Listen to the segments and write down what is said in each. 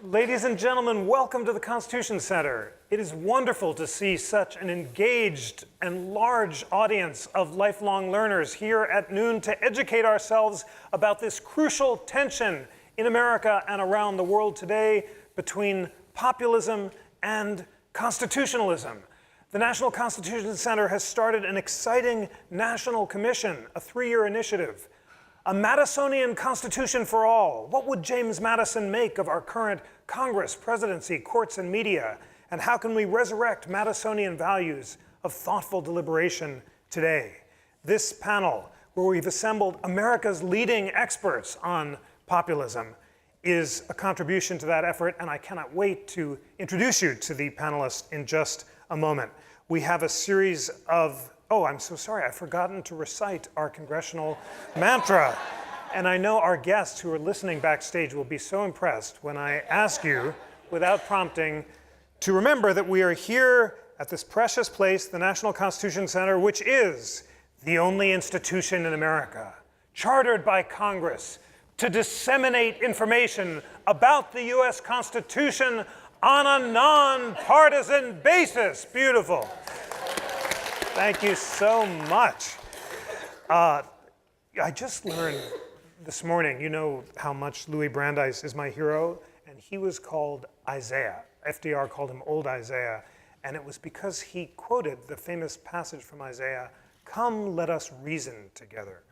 Ladies and gentlemen, welcome to the Constitution Center. It is wonderful to see such an engaged and large audience of lifelong learners here at noon to educate ourselves about this crucial tension in America and around the world today between populism and constitutionalism. The National Constitution Center has started an exciting national commission, a 3-year initiative. A Madisonian Constitution for all. What would James Madison make of our current Congress, presidency, courts, and media? And how can we resurrect Madisonian values of thoughtful deliberation today? This panel, where we've assembled America's leading experts on populism, is a contribution to that effort, and I cannot wait to introduce you to the panelists in just a moment. We have a series of I'm so sorry, I've forgotten to recite our congressional mantra. And I know our guests who are listening backstage will be so impressed when I ask you, without prompting, to remember that we are here at this precious place, the National Constitution Center, which is the only institution in America, chartered by Congress to disseminate information about the US Constitution on a nonpartisan basis. Beautiful. Thank you so much. I just learned this morning, you know how much Louis Brandeis is my hero, and he was called Isaiah. FDR called him Old Isaiah, and it was because he quoted the famous passage from Isaiah, "Come, let us reason together."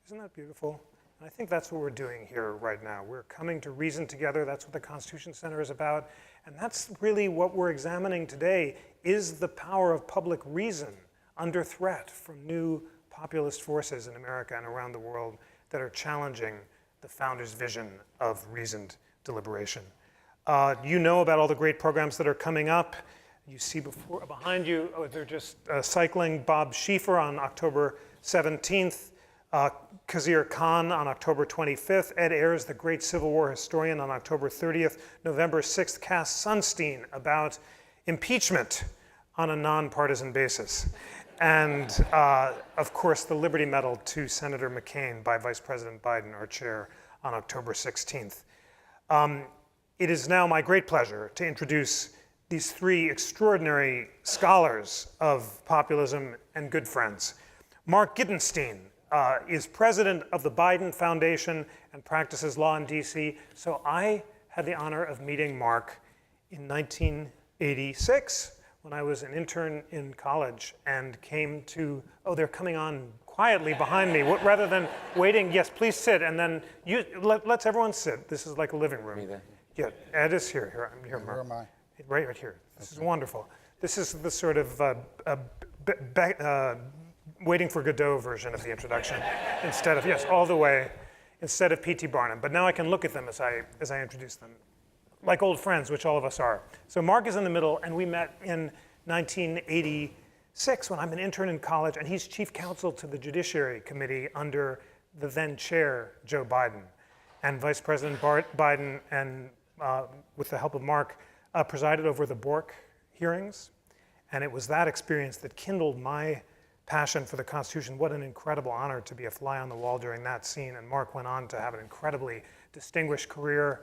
Isn't that beautiful? And I think that's what we're doing here right now. We're coming to reason together. That's what the Constitution Center is about, and that's really what we're examining today, is the power of public reason under threat from new populist forces in America and around the world that are challenging the founders' vision of reasoned deliberation. You know about all the great programs that are coming up. You see behind you, they're just cycling. Bob Schieffer on October 17th, Khizr Khan on October 25th, Ed Ayers, the great Civil War historian, on October 30th, November 6th, Cass Sunstein about impeachment on a nonpartisan basis. And of course, the Liberty Medal to Senator McCain by Vice President Biden, our chair, on October 16th. It is now my great pleasure to introduce these 3 extraordinary scholars of populism and good friends. Mark Gitenstein is president of the Biden Foundation and practices law in DC. So I had the honor of meeting Mark in 1986. When I was an intern in college and came to, they're coming on quietly behind me. Rather than waiting, yes, please sit, and then let's everyone sit. This is like a living room. Yeah, Ed is here. I'm here, Mark. Where am I? Right here. This is wonderful. This is the sort of Waiting for Godot version of the introduction, instead of, yes, all the way, instead of P.T. Barnum. But now I can look at them as I introduce them, like old friends, which all of us are. So Mark is in the middle, and we met in 1986 when I'm an intern in college, and he's chief counsel to the Judiciary Committee under the then chair, Joe Biden. And Vice President Biden, and with the help of Mark, presided over the Bork hearings. And it was that experience that kindled my passion for the Constitution. What an incredible honor to be a fly on the wall during that scene. And Mark went on to have an incredibly distinguished career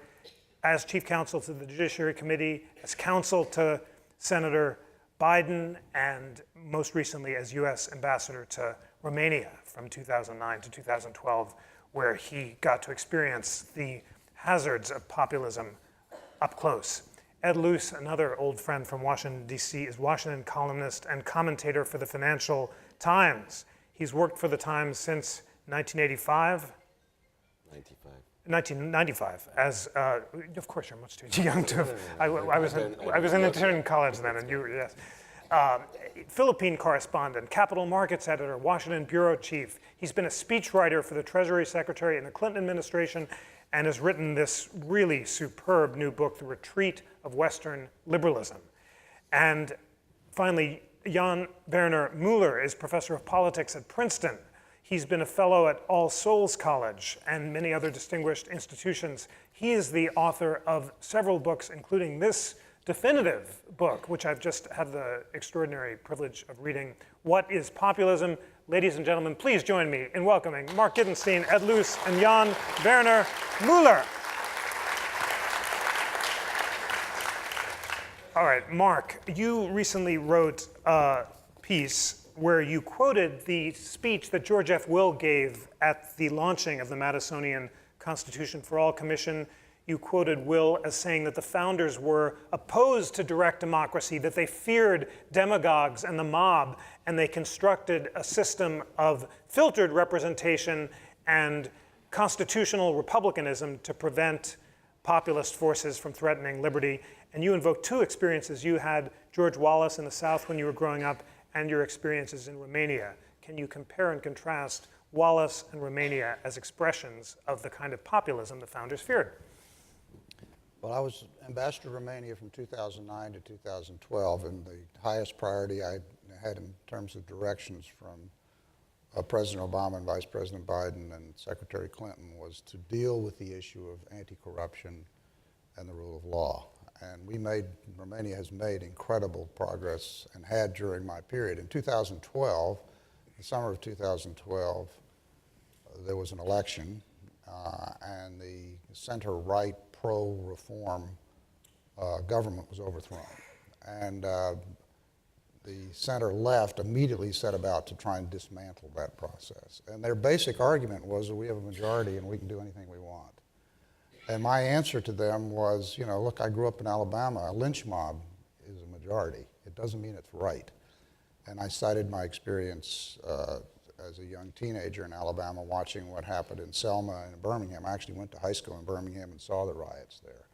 as chief counsel to the Judiciary Committee, as counsel to Senator Biden, and most recently as US ambassador to Romania from 2009 to 2012, where he got to experience the hazards of populism up close. Ed Luce, another old friend from Washington, D.C., is Washington columnist and commentator for the Financial Times. He's worked for the Times since 1985. 1995, as of course you're much too young to have. I was an intern in college then, and you were, yes. Philippine correspondent, capital markets editor, Washington bureau chief. He's been a speechwriter for the Treasury Secretary in the Clinton administration, and has written this really superb new book, The Retreat of Western Liberalism. And finally, Jan-Werner Müller is professor of politics at Princeton. He's been a fellow at All Souls College and many other distinguished institutions. He is the author of several books, including this definitive book, which I've just had the extraordinary privilege of reading, What is Populism? Ladies and gentlemen, please join me in welcoming Mark Gitenstein, Ed Luce, and Jan-Werner Müller. All right, Mark, you recently wrote a piece where you quoted the speech that George F. Will gave at the launching of the Madisonian Constitution for All Commission. You quoted Will as saying that the founders were opposed to direct democracy, that they feared demagogues and the mob, and they constructed a system of filtered representation and constitutional republicanism to prevent populist forces from threatening liberty. And you invoked two experiences. You had George Wallace in the South when you were growing up, and your experiences in Romania. Can you compare and contrast Wallace and Romania as expressions of the kind of populism the founders feared? Well, I was ambassador to Romania from 2009 to 2012, and the highest priority I had in terms of directions from President Obama and Vice President Biden and Secretary Clinton was to deal with the issue of anti-corruption and the rule of law. And Romania has made incredible progress and had during my period. In 2012, the summer of 2012, there was an election, and the center-right pro-reform government was overthrown. And the center-left immediately set about to try and dismantle that process. And their basic argument was that we have a majority and we can do anything we want. And my answer to them was, you know, look, I grew up in Alabama. A lynch mob is a majority. It doesn't mean it's right. And I cited my experience as a young teenager in Alabama watching what happened in Selma and Birmingham. I actually went to high school in Birmingham and saw the riots there.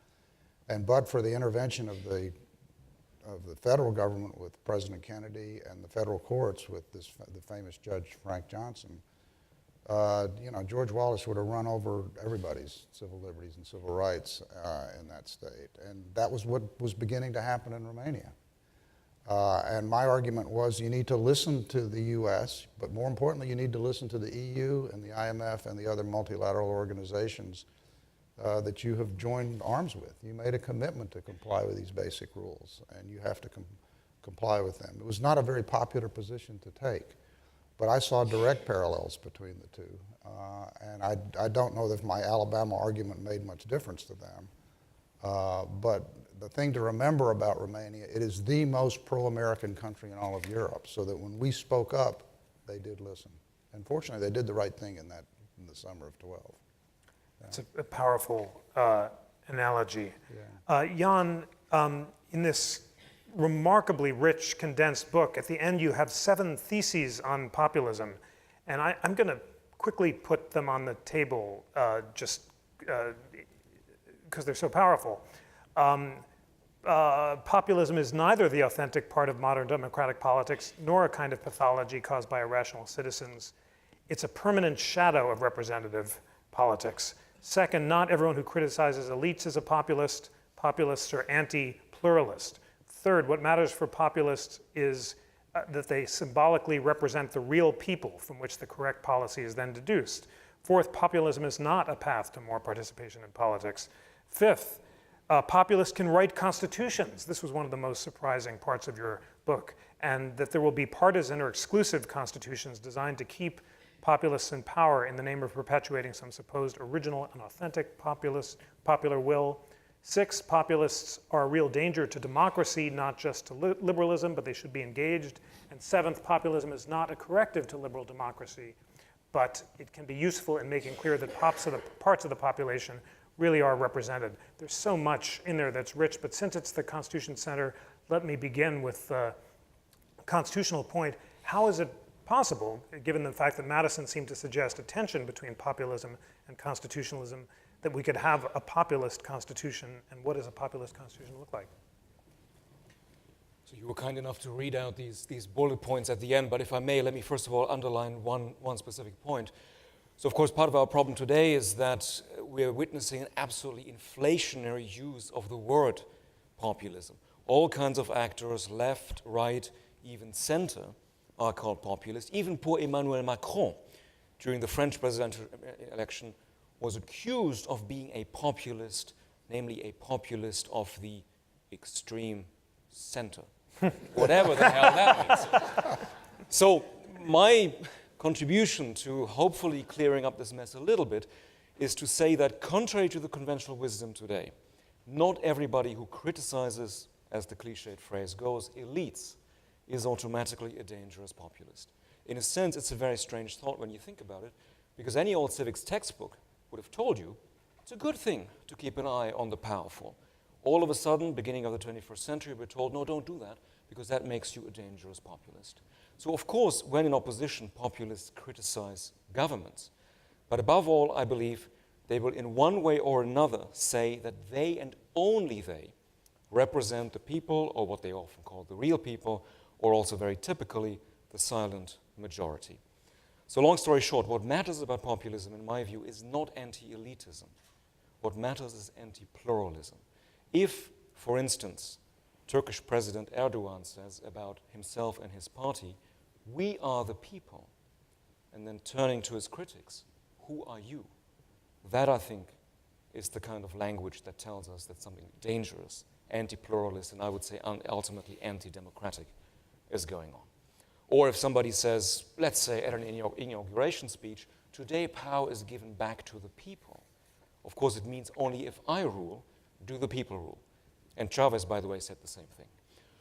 And but for the intervention of the federal government with President Kennedy and the federal courts with the famous Judge Frank Johnson, you know, George Wallace would have run over everybody's civil liberties and civil rights in that state. And that was what was beginning to happen in Romania. And my argument was you need to listen to the US, but more importantly, you need to listen to the EU and the IMF and the other multilateral organizations that you have joined arms with. You made a commitment to comply with these basic rules, and you have to comply with them. It was not a very popular position to take, but I saw direct parallels between the two. And I don't know that my Alabama argument made much difference to them. But the thing to remember about Romania, it is the most pro-American country in all of Europe, so that when we spoke up, they did listen. And fortunately, they did the right thing in the summer of 12. It's a powerful analogy. Yeah. Jan, in this remarkably rich, condensed book, at the end you have 7 theses on populism. And I'm going to quickly put them on the table just because they're so powerful. Populism is neither the authentic part of modern democratic politics nor a kind of pathology caused by irrational citizens. It's a permanent shadow of representative politics. Second, not everyone who criticizes elites is a populist. Populists are anti-pluralist. Third, what matters for populists is that they symbolically represent the real people from which the correct policy is then deduced. Fourth, populism is not a path to more participation in politics. Fifth, populists can write constitutions. This was one of the most surprising parts of your book, and that there will be partisan or exclusive constitutions designed to keep populists in power in the name of perpetuating some supposed original and authentic popular will. 6, populists are a real danger to democracy, not just to liberalism, but they should be engaged. And 7th, populism is not a corrective to liberal democracy, but it can be useful in making clear that parts of the population really are represented. There's so much in there that's rich, but since it's the Constitution Center, let me begin with the constitutional point. How is it possible, given the fact that Madison seemed to suggest a tension between populism and constitutionalism, that we could have a populist constitution? And what does a populist constitution look like? So you were kind enough to read out these bullet points at the end, but if I may, let me first of all underline one specific point. So of course, part of our problem today is that we're witnessing an absolutely inflationary use of the word populism. All kinds of actors, left, right, even center, are called populist. Even poor Emmanuel Macron, during the French presidential election, was accused of being a populist, namely a populist of the extreme center. Whatever the hell that means. So my contribution to hopefully clearing up this mess a little bit is to say that contrary to the conventional wisdom today, not everybody who criticizes as the cliched phrase goes, elites, is automatically a dangerous populist. In a sense, it's a very strange thought when you think about it, because any old civics textbook would have told you it's a good thing to keep an eye on the powerful. All of a sudden, beginning of the 21st century, we're told, no, don't do that, because that makes you a dangerous populist. So, of course, when in opposition, populists criticize governments. But above all, I believe they will, in one way or another, say that they and only they represent the people, or what they often call the real people, or also very typically, the silent majority. So long story short, what matters about populism, in my view, is not anti-elitism. What matters is anti-pluralism. If, for instance, Turkish President Erdogan says about himself and his party, we are the people, and then turning to his critics, who are you? That, I think, is the kind of language that tells us that something dangerous, anti-pluralist, and I would say ultimately anti-democratic is going on. Or if somebody says, let's say at an inauguration speech, today power is given back to the people. Of course, it means only if I rule, do the people rule. And Chavez, by the way, said the same thing.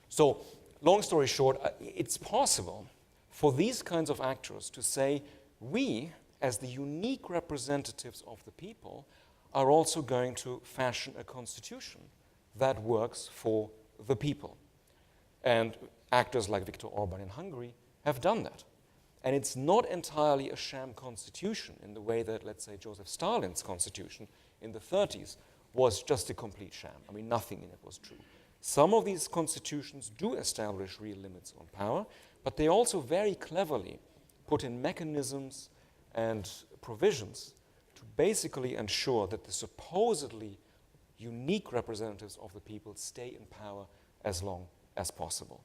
So, long story short, it's possible for these kinds of actors to say, we, as the unique representatives of the people, are also going to fashion a constitution that works for the people. And actors like Viktor Orban in Hungary have done that. And it's not entirely a sham constitution in the way that, let's say, Joseph Stalin's constitution in the 30s was just a complete sham. I mean, nothing in it was true. Some of these constitutions do establish real limits on power, but they also very cleverly put in mechanisms and provisions to basically ensure that the supposedly unique representatives of the people stay in power as long as possible.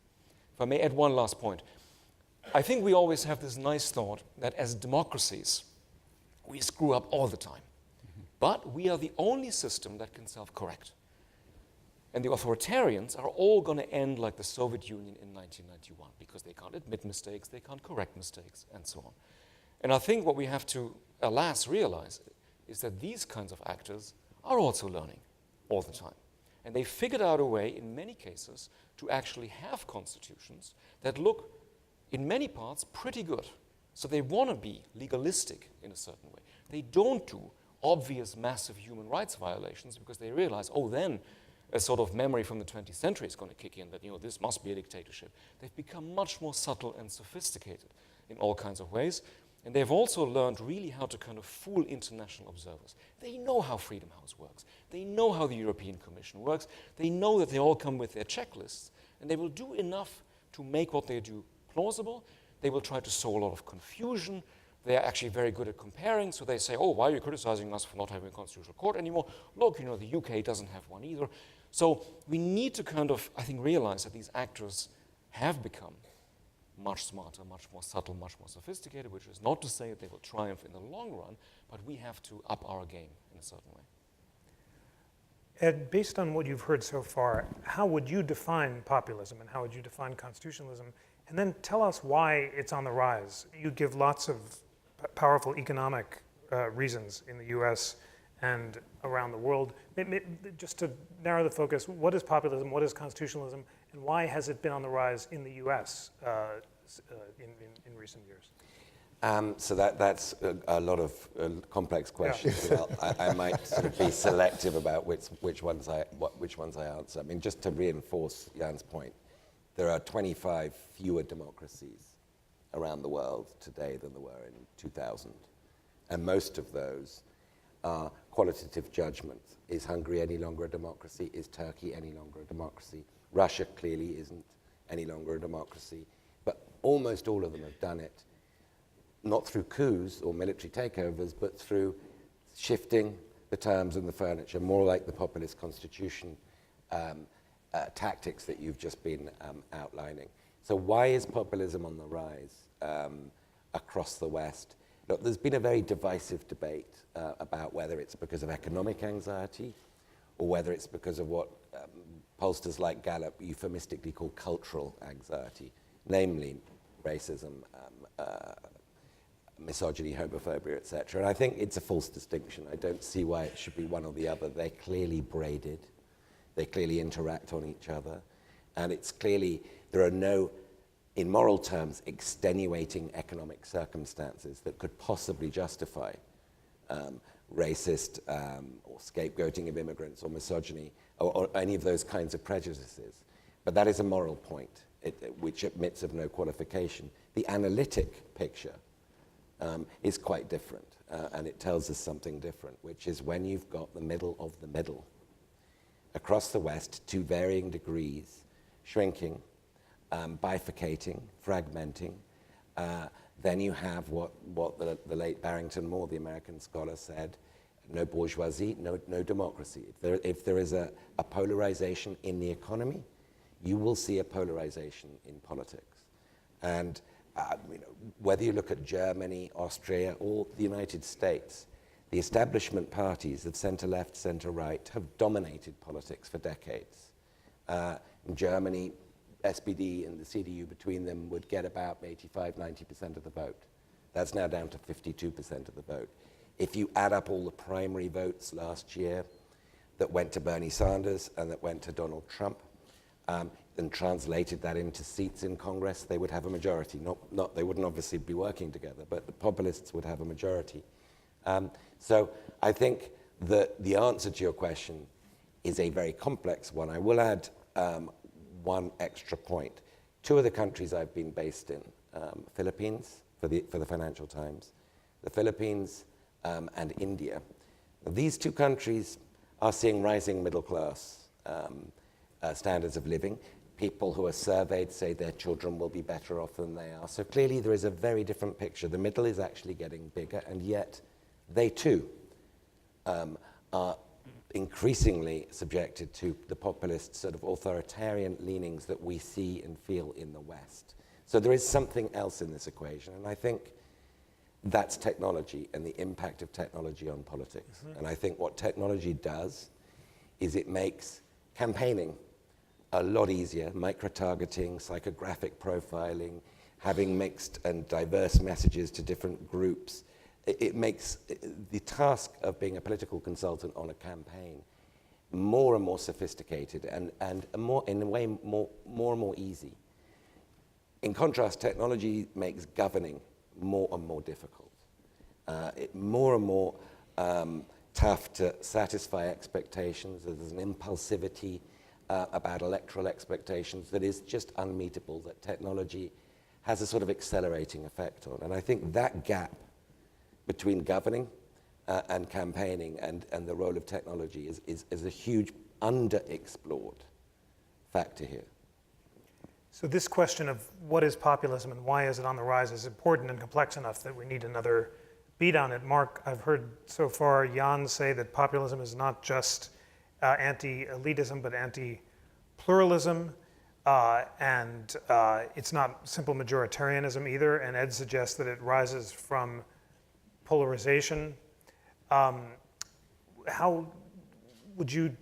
If I may add one last point. I think we always have this nice thought that as democracies, we screw up all the time. But we are the only system that can self-correct. And the authoritarians are all going to end like the Soviet Union in 1991 because they can't admit mistakes, they can't correct mistakes, and so on. And I think what we have to, alas, realize is that these kinds of actors are also learning all the time. And they figured out a way, in many cases, to actually have constitutions that look, in many parts, pretty good. So they want to be legalistic in a certain way. They don't do obvious, massive human rights violations because they realize, oh, then a sort of memory from the 20th century is going to kick in that, this must be a dictatorship. They've become much more subtle and sophisticated in all kinds of ways. And they've also learned really how to kind of fool international observers. They know how Freedom House works. They know how the European Commission works. They know that they all come with their checklists. And they will do enough to make what they do plausible. They will try to sow a lot of confusion. They are actually very good at comparing. So they say, oh, why are you criticizing us for not having a constitutional court anymore? Look, the UK doesn't have one either. So we need to kind of, I think, realize that these actors have become much smarter, much more subtle, much more sophisticated, which is not to say that they will triumph in the long run, but we have to up our game in a certain way. Ed, based on what you've heard so far, how would you define populism and how would you define constitutionalism? And then tell us why it's on the rise. You give lots of powerful economic reasons in the US and around the world. Just to narrow the focus, what is populism, what is constitutionalism, and why has it been on the rise in the US in recent years? So that's a lot of complex questions. Yeah. Well, I might sort of be selective about which ones I answer. I mean, just to reinforce Jan's point, there are 25 fewer democracies around the world today than there were in 2000, and most of those are qualitative judgments. Is Hungary any longer a democracy? Is Turkey any longer a democracy? Russia clearly isn't any longer a democracy, but almost all of them have done it not through coups or military takeovers, but through shifting the terms and the furniture, more like the populist constitution tactics that you've just been outlining. So why is populism on the rise across the West? Look, there's been a very divisive debate about whether it's because of economic anxiety or whether it's because of what pollsters like Gallup euphemistically call cultural anxiety, namely racism, misogyny, homophobia, etc. And I think it's a false distinction. I don't see why it should be one or the other. They're clearly braided. They clearly interact on each other. And it's clearly, there are no, in moral terms, extenuating economic circumstances that could possibly justify racist or scapegoating of immigrants or misogyny or any of those kinds of prejudices. But that is a moral point, which admits of no qualification. The analytic picture is quite different, and it tells us something different, which is when you've got the middle of the middle across the West to varying degrees, shrinking, bifurcating, fragmenting, then you have what the late Barrington Moore, the American scholar, said: no bourgeoisie, no democracy. If there is a polarization in the economy, you will see a polarization in politics. And whether you look at Germany, Austria, or the United States, the establishment parties of center-left, center-right have dominated politics for decades. In Germany, SPD and the CDU between them would get about 85–90% of the vote. That's now down to 52% of the vote. If you add up all the primary votes last year that went to Bernie Sanders and that went to Donald Trump, and translated that into seats in Congress, they would have a majority. They wouldn't obviously be working together, but the populists would have a majority. So I think that the answer to your question is a very complex one. I will add one extra point. Two of the countries I've been based in, Philippines for the Financial Times, the Philippines and India. These two countries are seeing rising middle class standards of living. People who are surveyed say their children will be better off than they are. So clearly there is a very different picture. The middle is actually getting bigger, and yet they too are increasingly subjected to the populist sort of authoritarian leanings that we see and feel in the West. So there is something else in this equation, and I think that's technology and the impact of technology on politics. Mm-hmm. And I think what technology does is it makes campaigning a lot easier, micro-targeting, psychographic profiling, having mixed and diverse messages to different groups. It makes the task of being a political consultant on a campaign more and more sophisticated and more, in a way, more and more easy. In contrast, technology makes governing more and more difficult. More and more tough to satisfy expectations. There's an impulsivity about electoral expectations that is just unmeetable, that technology has a sort of accelerating effect on. And I think that gap between governing and campaigning and the role of technology is a huge underexplored factor here. So this question of what is populism and why is it on the rise is important and complex enough that we need another beat on it. Mark, I've heard so far Jan say that populism is not just anti-elitism, but anti-pluralism, and it's not simple majoritarianism either, and Ed suggests that it rises from polarization. How would you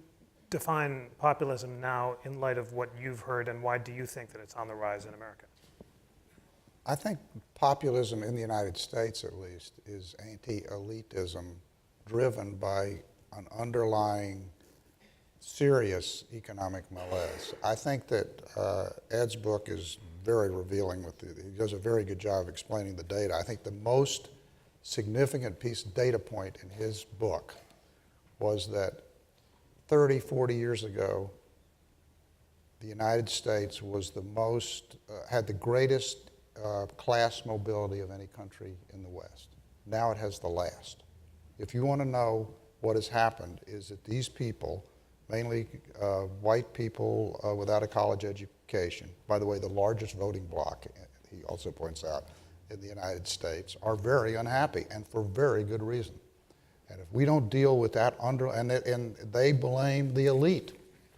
define populism now in light of what you've heard, and why do you think that it's on the rise in America? I think populism in the United States, at least, is anti-elitism driven by an underlying serious economic malaise. I think that Ed's book is very revealing. He does a very good job of explaining the data. I think the most significant data point in his book was that 30, 40 years ago, the United States was had the greatest class mobility of any country in the West. Now it has the last. If you want to know what has happened, is that these people, mainly white people without a college education, by the way, the largest voting bloc, he also points out, in the United States, are very unhappy, and for very good reason. And if we don't deal with that and they blame the elite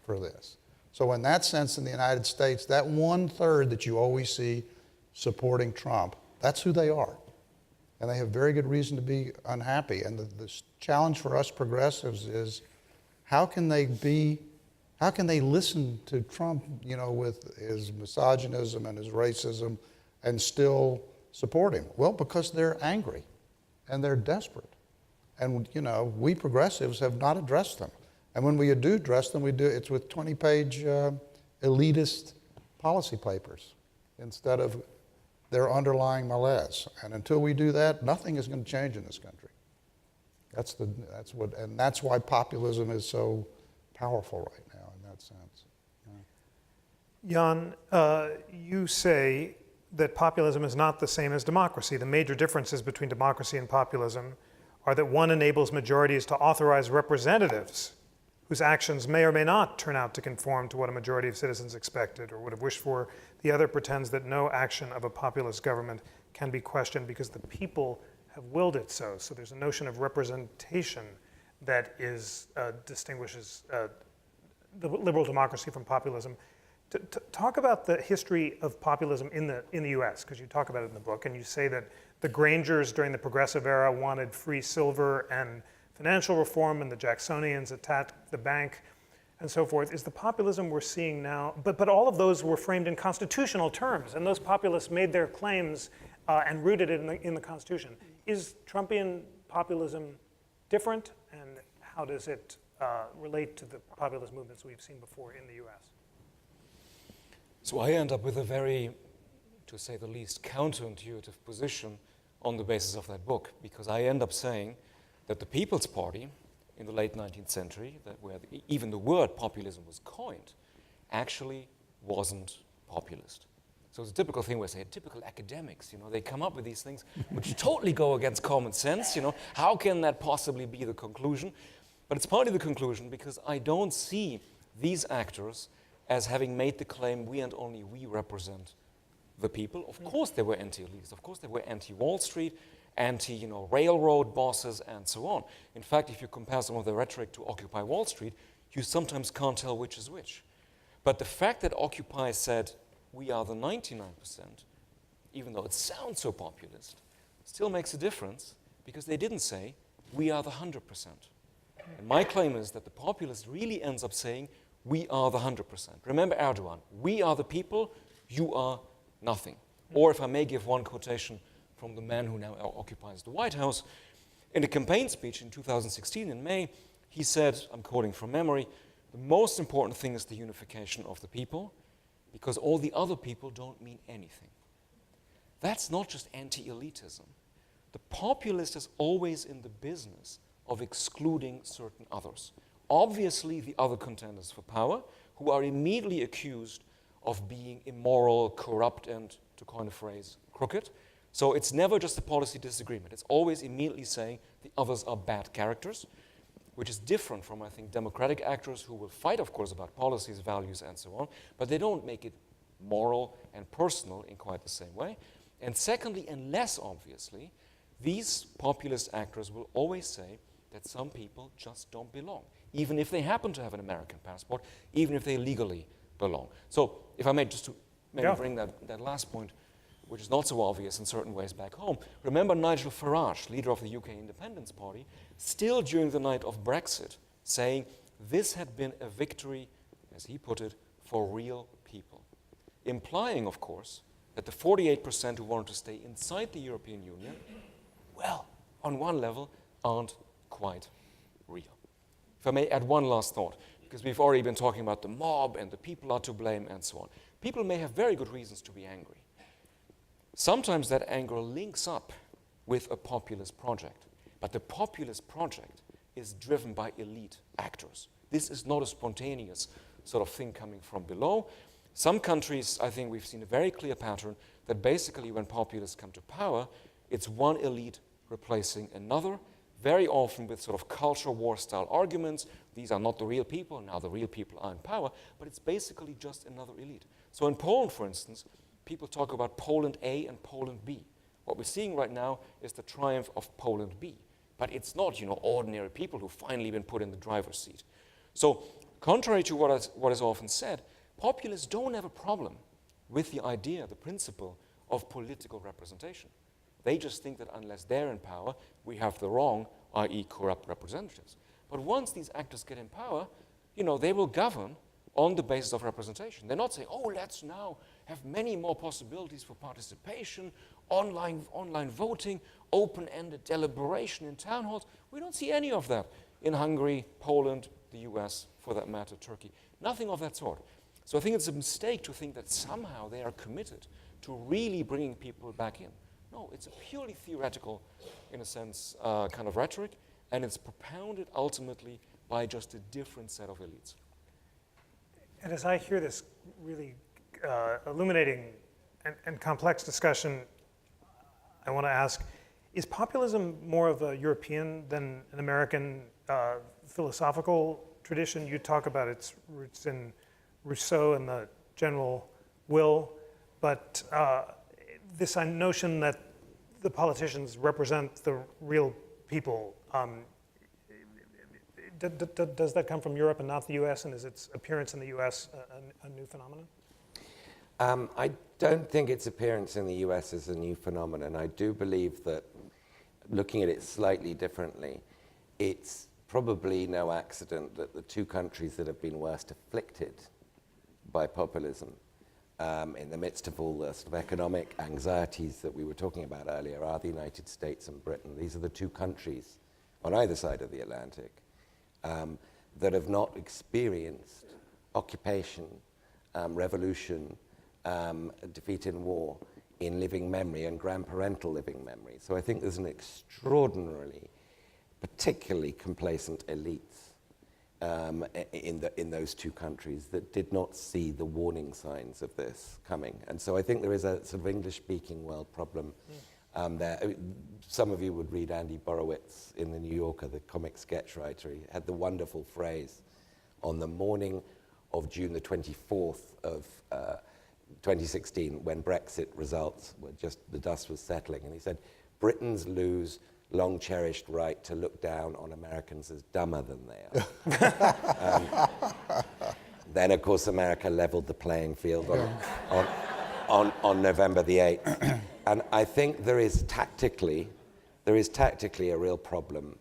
for this. So in that sense, in the United States, that 1/3 that you always see supporting Trump, that's who they are. And they have very good reason to be unhappy. And the challenge for us progressives is, how can they listen to Trump, with his misogynism and his racism and still support him? Well, because they're angry and they're desperate. And, we progressives have not addressed them. And when we do address them, it's with 20-page elitist policy papers instead of their underlying malaise. And until we do that, nothing is going to change in this country. That's why populism is so powerful right now in that sense. Jan, you say that populism is not the same as democracy. The major differences between democracy and populism are that one enables majorities to authorize representatives whose actions may or may not turn out to conform to what a majority of citizens expected or would have wished for. The other pretends that no action of a populist government can be questioned because the people have willed it so. So there's a notion of representation that distinguishes the liberal democracy from populism. Talk about the history of populism in the US, because you talk about it in the book, and you say that the Grangers during the Progressive era wanted free silver and financial reform, and the Jacksonians attacked the bank, and so forth. Is the populism we're seeing now, but all of those were framed in constitutional terms, and those populists made their claims and rooted it in the Constitution. Is Trumpian populism different, and how does it relate to the populist movements we've seen before in the US? So I end up with a very, to say the least, counterintuitive position on the basis of that book, because I end up saying that the People's Party in the late 19th century, where even the word populism was coined, actually wasn't populist. So it's a typical thing where I say, typical academics, they come up with these things which totally go against common sense, how can that possibly be the conclusion? But it's partly the conclusion because I don't see these actors as having made the claim, we and only we represent the people. Of course they were anti-elitist, of course they were anti-Wall Street, anti-railroad bosses, and so on. In fact, if you compare some of the rhetoric to Occupy Wall Street, you sometimes can't tell which is which. But the fact that Occupy said, we are the 99%, even though it sounds so populist, still makes a difference because they didn't say, we are the 100%. And my claim is that the populist really ends up saying, we are the 100%. Remember Erdogan, we are the people, you are nothing. Or if I may give one quotation from the man who now occupies the White House, in a campaign speech in 2016 in May, he said, I'm quoting from memory, the most important thing is the unification of the people because all the other people don't mean anything. That's not just anti-elitism. The populist is always in the business of excluding certain others. Obviously, the other contenders for power, who are immediately accused of being immoral, corrupt, and, to coin a phrase, crooked. So it's never just a policy disagreement. It's always immediately saying the others are bad characters, which is different from, I think, democratic actors who will fight, of course, about policies, values, and so on, but they don't make it moral and personal in quite the same way. And secondly, and less obviously, these populist actors will always say that some people just don't belong, even if they happen to have an American passport, even if they legally belong. So if I may, just to maybe bring that last point, which is not so obvious in certain ways back home, remember Nigel Farage, leader of the UK Independence Party, still during the night of Brexit, saying this had been a victory, as he put it, for real people. Implying, of course, that the 48% who wanted to stay inside the European Union, well, on one level, aren't quite real. If I may add one last thought, because we've already been talking about the mob and the people are to blame and so on. People may have very good reasons to be angry. Sometimes that anger links up with a populist project, but the populist project is driven by elite actors. This is not a spontaneous sort of thing coming from below. Some countries, I think we've seen a very clear pattern that basically when populists come to power, it's one elite replacing another, very often with sort of culture war style arguments. These are not the real people, now the real people are in power, but it's basically just another elite. So in Poland, for instance, people talk about Poland A and Poland B. What we're seeing right now is the triumph of Poland B. But it's not, ordinary people who've finally been put in the driver's seat. So contrary to what is often said, populists don't have a problem with the idea, the principle of political representation. They just think that unless they're in power, we have the wrong, i.e. corrupt representatives. But once these actors get in power, they will govern on the basis of representation. They're not saying, let's now have many more possibilities for participation, online voting, open-ended deliberation in town halls. We don't see any of that in Hungary, Poland, the US, for that matter, Turkey. Nothing of that sort. So I think it's a mistake to think that somehow they are committed to really bringing people back in. No, it's a purely theoretical, in a sense, kind of rhetoric, and it's propounded ultimately by just a different set of elites. And as I hear this really illuminating and complex discussion, I want to ask, is populism more of a European than an American philosophical tradition? You talk about its roots in Rousseau and the general will, but this notion that the politicians represent the real people, does that come from Europe and not the US, and is its appearance in the US a new phenomenon? I don't think its appearance in the US is a new phenomenon. I do believe that, looking at it slightly differently, it's probably no accident that the two countries that have been worst afflicted by populism, in the midst of all the sort of economic anxieties that we were talking about earlier, are the United States and Britain. These are the two countries on either side of the Atlantic that have not experienced occupation, revolution, defeat in war in living memory and grandparental living memory. So I think there's an extraordinarily, particularly complacent elites in those two countries that did not see the warning signs of this coming. And so I think there is a sort of English-speaking world problem there. Some of you would read Andy Borowitz in The New Yorker, the comic sketch writer. He had the wonderful phrase on the morning of June the 24th of 2016, when Brexit results were just, the dust was settling, and he said, "Britons lose long-cherished right to look down on Americans as dumber than they are." Then, of course, America leveled the playing field on November the 8th. And I think there is tactically a real problem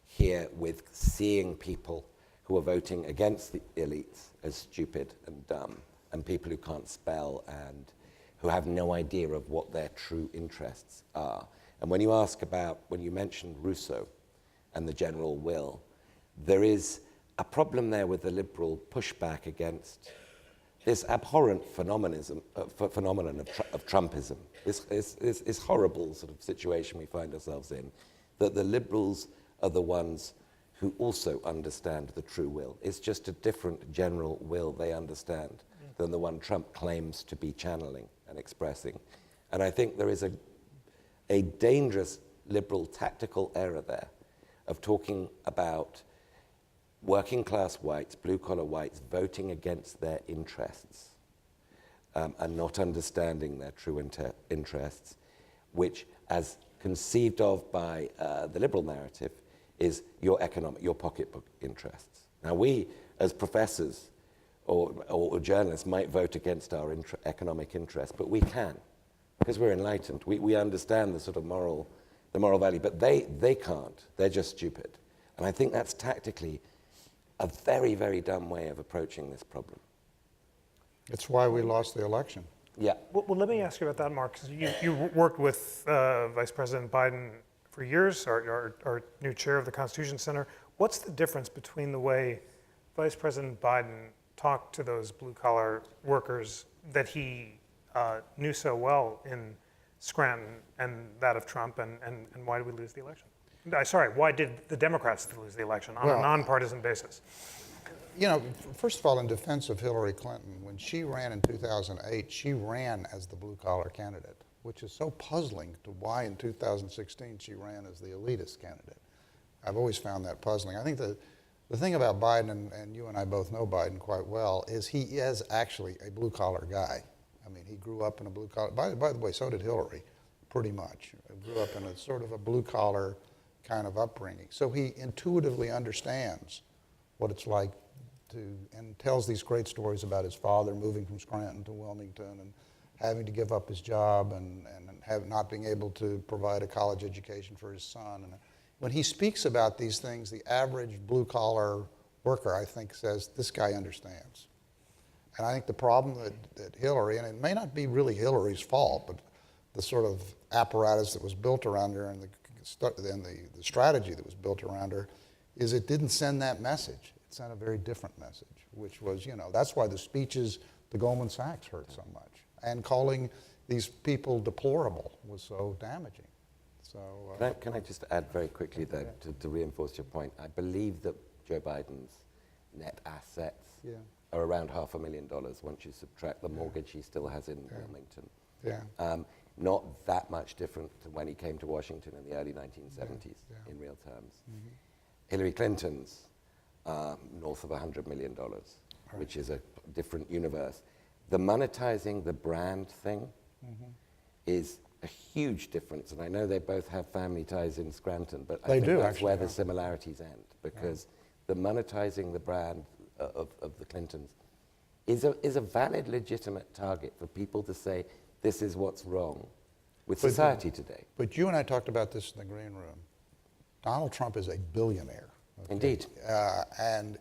here with seeing people who are voting against the elites as stupid and dumb, and people who can't spell and who have no idea of what their true interests are. And when you mentioned Rousseau and the general will, there is a problem there with the liberal pushback against this abhorrent phenomenon of Trumpism, this horrible sort of situation we find ourselves in, that the liberals are the ones who also understand the true will. It's just a different general will they understand than the one Trump claims to be channeling and expressing. And I think there is a dangerous liberal tactical error there of talking about working class whites, blue collar whites, voting against their interests and not understanding their true interests, which, as conceived of by the liberal narrative, is your pocketbook interests. Now, we as professors or journalists might vote against our economic interests, but we can, because we're enlightened. We understand the sort of moral value, but they can't. They're just stupid. And I think that's tactically a very, very dumb way of approaching this problem. It's why we lost the election. Yeah. Well, let me ask you about that, Mark, because you worked with Vice President Biden for years, our new chair of the Constitution Center. What's the difference between the way Vice President Biden talked to those blue-collar workers that he knew so well in Scranton and that of Trump, and why did we lose the election? Why did the Democrats lose the election on a nonpartisan basis? You know, first of all, in defense of Hillary Clinton, when she ran in 2008, she ran as the blue-collar candidate, which is so puzzling to why in 2016 she ran as the elitist candidate. I've always found that puzzling. I think the thing about Biden, and you and I both know Biden quite well, is he is actually a blue-collar guy. I mean, he grew up in a blue-collar, by the way, so did Hillary, pretty much. He grew up in a sort of a blue-collar kind of upbringing. So he intuitively understands what it's like and tells these great stories about his father moving from Scranton to Wilmington and having to give up his job and not being able to provide a college education for his son. And when he speaks about these things, the average blue-collar worker, I think, says, this guy understands. And I think the problem that Hillary, and it may not be really Hillary's fault, but the sort of apparatus that was built around her and the strategy that was built around her, is it didn't send that message. It sent a very different message, which was, that's why the speeches the Goldman Sachs hurt so much. And calling these people deplorable was so damaging. So, Can I just add very quickly there to reinforce your point? I believe that Joe Biden's net assets are around $500,000 once you subtract the mortgage he still has in Wilmington. Yeah. Not that much different to when he came to Washington in the early 1970s in real terms. Hillary Clinton's north of $100 million, which is a different universe. The monetizing the brand thing is a huge difference, and I know they both have family ties in Scranton, but I think that's where the similarities end, because the monetizing the brand of the Clintons is a valid, legitimate target for people to say, this is what's wrong with society today. But you and I talked about this in the green room. Donald Trump is a billionaire. Okay? Indeed. And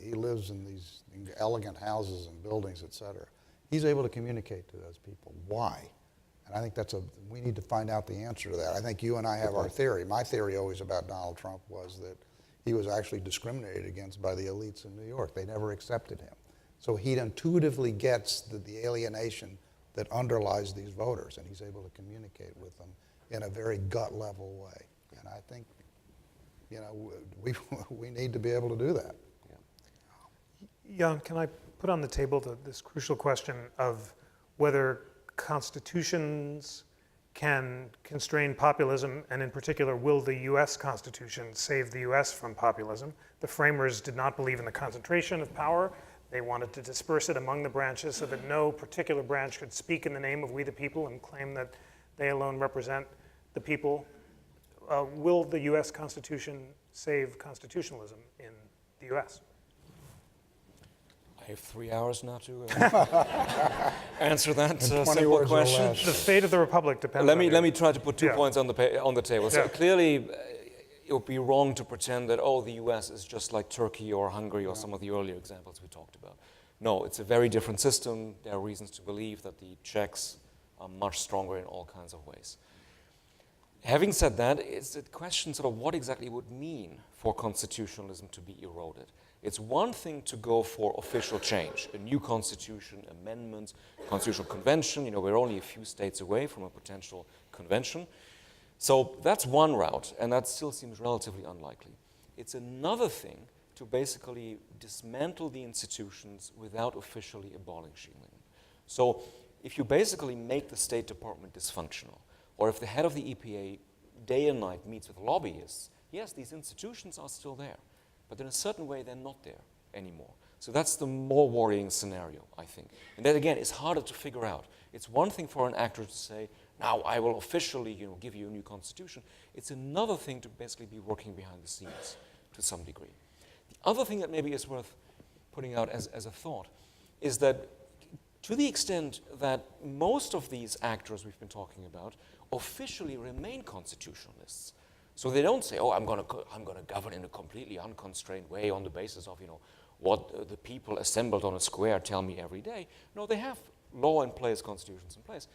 he lives in these elegant houses and buildings, et cetera. He's able to communicate to those people. Why? And I think we need to find out the answer to that. I think you and I have our theory. My theory always about Donald Trump was that he was actually discriminated against by the elites in New York. They never accepted him. So he intuitively gets the alienation that underlies these voters, and he's able to communicate with them in a very gut level way. And I think, we need to be able to do that. Jan, can I put on the table this crucial question of whether constitutions can constrain populism, and in particular, will the US Constitution save the US from populism? The framers did not believe in the concentration of power. They wanted to disperse it among the branches so that no particular branch could speak in the name of we the people and claim that they alone represent the people. Will the US Constitution save constitutionalism in the US? I have 3 hours now to answer that 20 simple words or question. less. The fate of the republic depends Let on me you. let me try to put 2 points on the table. So Yeah. clearly, it would be wrong to pretend that the U.S. is just like Turkey or Hungary or some of the earlier examples we talked about. No, it's a very different system. There are reasons to believe that the checks are much stronger in all kinds of ways. Having said that, it's a question sort of what exactly it would mean for constitutionalism to be eroded. It's one thing to go for official change, a new constitution, amendments, constitutional convention. We're only a few states away from a potential convention. So that's one route, and that still seems relatively unlikely. It's another thing to basically dismantle the institutions without officially abolishing them. So if you basically make the State Department dysfunctional, or if the head of the EPA day and night meets with lobbyists, yes, these institutions are still there, but in a certain way they're not there anymore. So that's the more worrying scenario, I think. And that, again, is harder to figure out. It's one thing for an actor to say, now I will officially give you a new constitution. It's another thing to basically be working behind the scenes to some degree. The other thing that maybe is worth putting out as a thought is that to the extent that most of these actors we've been talking about officially remain constitutionalists, so they don't say, I'm going to govern in a completely unconstrained way on the basis of what the people assembled on a square tell me every day. No, they have law in place, constitutions in place,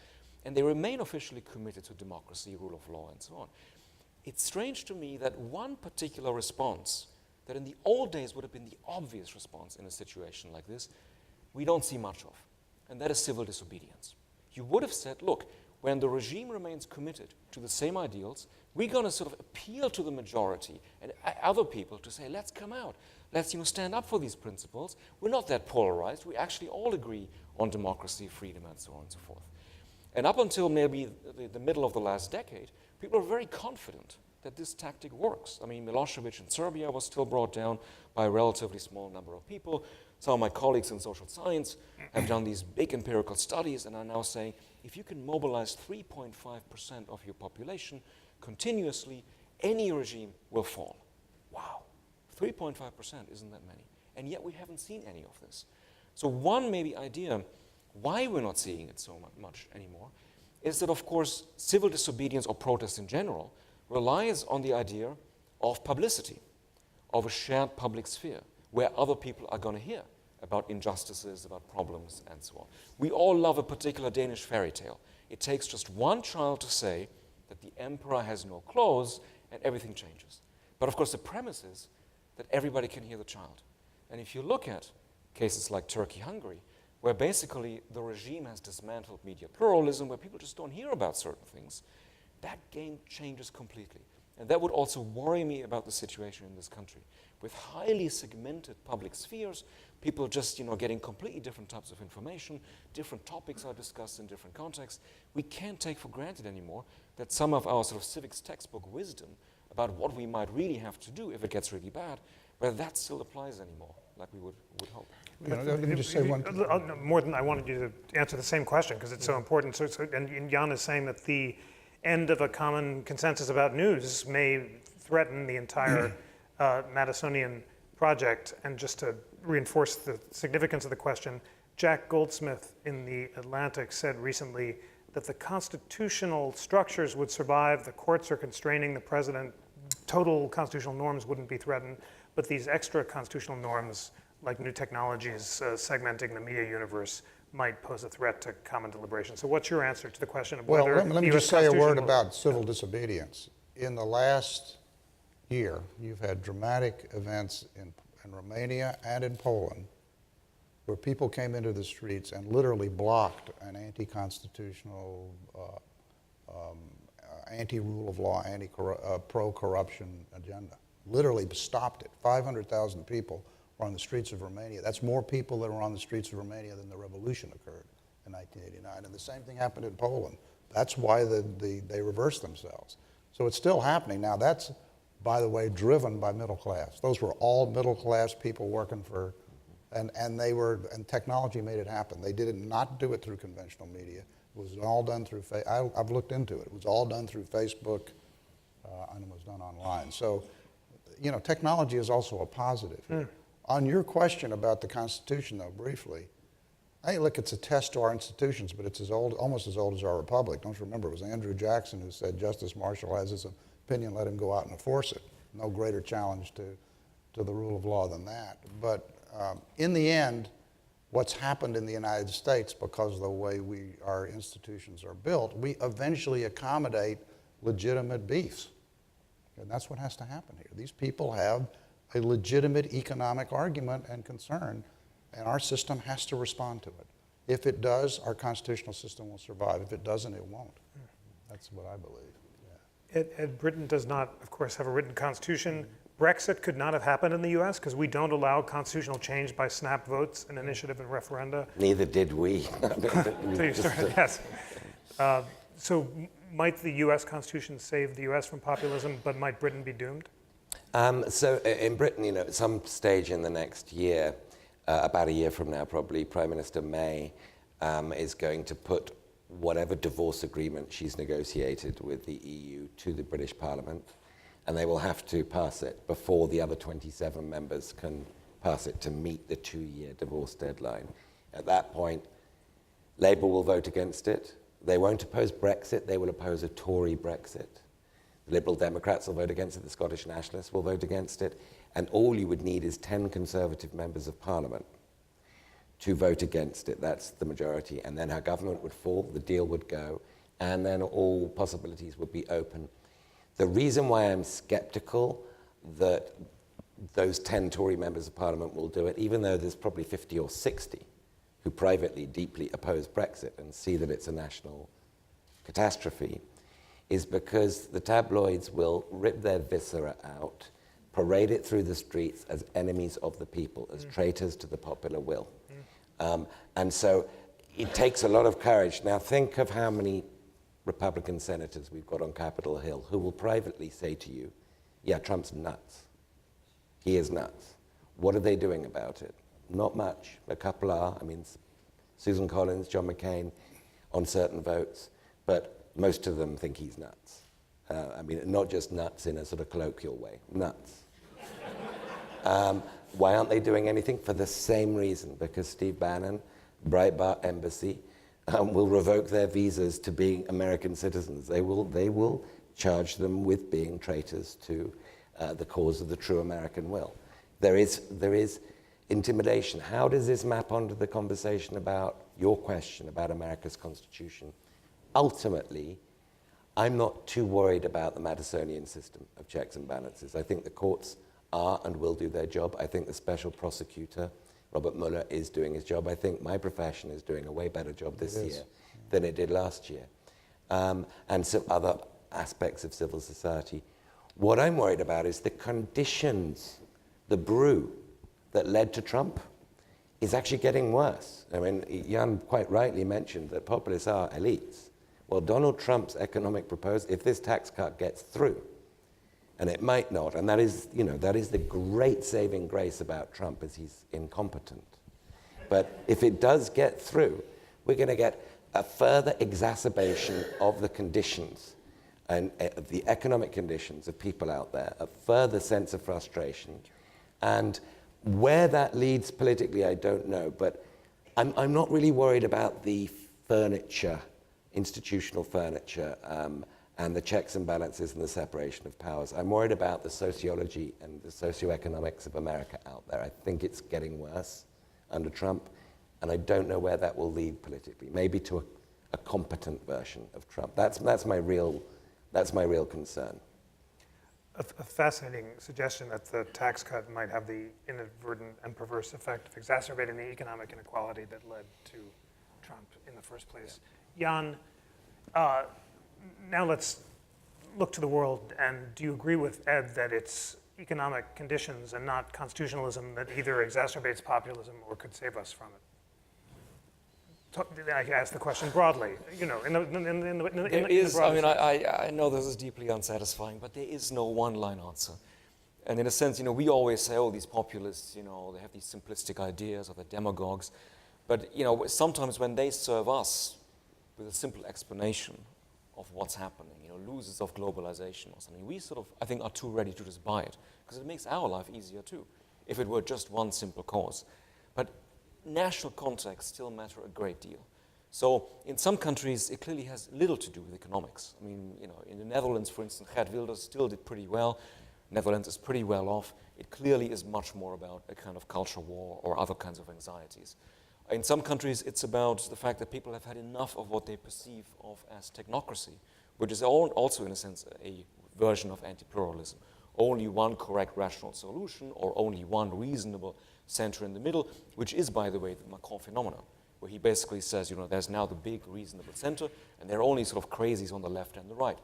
and they remain officially committed to democracy, rule of law, and so on. It's strange to me that one particular response that in the old days would have been the obvious response in a situation like this, we don't see much of, and that is civil disobedience. You would have said, look, when the regime remains committed to the same ideals, we're going to sort of appeal to the majority and other people to say, let's come out. Let's stand up for these principles. We're not that polarized. We actually all agree on democracy, freedom, and so on and so forth. And up until maybe the middle of the last decade, people are very confident that this tactic works. I mean, Milosevic in Serbia was still brought down by a relatively small number of people. Some of my colleagues in social science have done these big empirical studies and are now saying, if you can mobilize 3.5% of your population continuously, any regime will fall. Wow, 3.5% isn't that many. And yet we haven't seen any of this. So one maybe idea why we're not seeing it so much anymore is that, of course, civil disobedience or protest in general relies on the idea of publicity, of a shared public sphere, where other people are going to hear about injustices, about problems, and so on. We all love a particular Danish fairy tale. It takes just one child to say that the emperor has no clothes and everything changes. But of course the premise is that everybody can hear the child. And if you look at cases like Turkey, Hungary, where basically the regime has dismantled media pluralism, where people just don't hear about certain things, that game changes completely. And that would also worry me about the situation in this country. With highly segmented public spheres, people just getting completely different types of information, different topics are discussed in different contexts. We can't take for granted anymore that some of our sort of civics textbook wisdom about what we might really have to do if it gets really bad, whether that still applies anymore, like we would hope. Let me just say one thing. More than I wanted you to answer the same question because it's so important. And Jan is saying that the end of a common consensus about news may threaten the entire Madisonian project. And just to reinforce the significance of the question, Jack Goldsmith in The Atlantic said recently that the constitutional structures would survive, the courts are constraining the president, total constitutional norms wouldn't be threatened, but these extra constitutional norms, like new technologies segmenting the media universe, might pose a threat to common deliberation. So what's your answer to the question of whether let me the US just say a word Constitution about civil disobedience. In the last year, you've had dramatic events in Romania and in Poland where people came into the streets and literally blocked an anti-constitutional, anti-rule of law, pro-corruption agenda. Literally stopped it. 500,000 people were on the streets of Romania. That's more people that were on the streets of Romania than the revolution occurred in 1989. And the same thing happened in Poland. That's why they reversed themselves. So it's still happening. Now that's, by the way, driven by middle class. Those were all middle class people working for, and technology made it happen. They did not do it through conventional media. It was all done through, I've looked into it. It was all done through Facebook and it was done online. So, technology is also a positive here. On your question about the Constitution, though, briefly, look, it's a test to our institutions, but it's almost as old as our republic. Don't you remember, it was Andrew Jackson who said, Justice Marshall has his opinion, let him go out and enforce it. No greater challenge to the rule of law than that. But in the end, what's happened in the United States, because of the way our institutions are built, we eventually accommodate legitimate beefs. And that's what has to happen here. These people have a legitimate economic argument and concern, and our system has to respond to it. If it does, our constitutional system will survive. If it doesn't, it won't. That's what I believe. Yeah. Britain does not, of course, have a written constitution. Brexit could not have happened in the US because we don't allow constitutional change by snap votes, an initiative and referenda. Neither did we. Yes. So might the US Constitution save the US from populism, but might Britain be doomed? So in Britain, at some stage in the next year, about a year from now probably, Prime Minister May is going to put whatever divorce agreement she's negotiated with the EU to the British Parliament, and they will have to pass it before the other 27 members can pass it to meet the 2-year divorce deadline. At that point, Labour will vote against it. They won't oppose Brexit, they will oppose a Tory Brexit. The Liberal Democrats will vote against it, the Scottish Nationalists will vote against it, and all you would need is 10 Conservative members of Parliament to vote against it. That's the majority, and then her government would fall, the deal would go, and then all possibilities would be open. The reason why I'm skeptical that those 10 Tory members of Parliament will do it, even though there's probably 50 or 60 who privately deeply oppose Brexit and see that it's a national catastrophe, is because the tabloids will rip their viscera out, parade it through the streets as enemies of the people, as traitors to the popular will. And so it takes a lot of courage. Now think of how many Republican senators we've got on Capitol Hill who will privately say to you, yeah, Trump's nuts. He is nuts. What are they doing about it? Not much. A couple are. I mean, Susan Collins, John McCain on certain votes, but most of them think he's nuts. I mean, not just nuts in a sort of colloquial way, nuts. Why aren't they doing anything? For the same reason, because Steve Bannon, Breitbart Embassy, will revoke their visas to being American citizens. They will charge them with being traitors to the cause of the true American will. There is intimidation. How does this map onto the conversation about your question about America's Constitution? Ultimately, I'm not too worried about the Madisonian system of checks and balances. I think the courts are and will do their job. I think the special prosecutor Robert Müller is doing his job. I think my profession is doing a way better job this year than it did last year. And some other aspects of civil society. What I'm worried about is the conditions, the brew that led to Trump is actually getting worse. I mean, Jan quite rightly mentioned that populists are elites. Well, Donald Trump's economic proposal, if this tax cut gets through, and it might not, and that is, that is the great saving grace about Trump, is he's incompetent. But if it does get through, we're going to get a further exacerbation of the conditions and of the economic conditions of people out there, a further sense of frustration. And where that leads politically, I don't know, but I'm not really worried about the furniture, institutional furniture, and the checks and balances and the separation of powers. I'm worried about the sociology and the socioeconomics of America out there. I think it's getting worse under Trump, and I don't know where that will lead politically. Maybe to a competent version of Trump. That's my real concern. A fascinating suggestion that the tax cut might have the inadvertent and perverse effect of exacerbating the economic inequality that led to Trump in the first place. Jan, now let's look to the world, and do you agree with Ed that it's economic conditions and not constitutionalism that either exacerbates populism or could save us from it? I ask the question broadly, in the broad I know this is deeply unsatisfying, but there is no one-line answer. And in a sense, we always say, oh, these populists, they have these simplistic ideas, or the demagogues. But, sometimes when they serve us with a simple explanation of what's happening, losers of globalization or something, we sort of, I think, are too ready to just buy it, because it makes our life easier too, if it were just one simple cause. But national contexts still matter a great deal. So in some countries, it clearly has little to do with economics. I mean, in the Netherlands, for instance, Geert Wilders still did pretty well. Netherlands is pretty well off. It clearly is much more about a kind of culture war or other kinds of anxieties. In some countries, it's about the fact that people have had enough of what they perceive of as technocracy, which is also, in a sense, a version of anti-pluralism. Only one correct rational solution, or only one reasonable center in the middle, which is, by the way, the Macron phenomenon, where he basically says, there's now the big reasonable center, and there are only sort of crazies on the left and the right.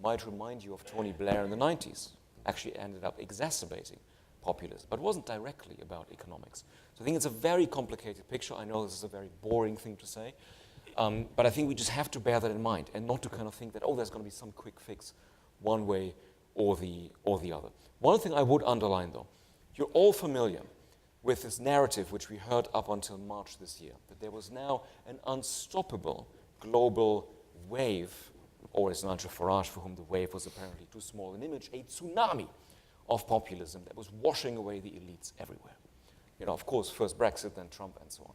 Might remind you of Tony Blair in the 90s, actually ended up exacerbating populism, but it wasn't directly about economics. So I think it's a very complicated picture. I know this is a very boring thing to say, but I think we just have to bear that in mind, and not to kind of think that, there's going to be some quick fix one way or the other. One thing I would underline, though, you're all familiar with this narrative which we heard up until March this year, that there was now an unstoppable global wave, or as Nigel Farage, for whom the wave was apparently too small an image, a tsunami of populism that was washing away the elites everywhere. Of course, first Brexit, then Trump, and so on.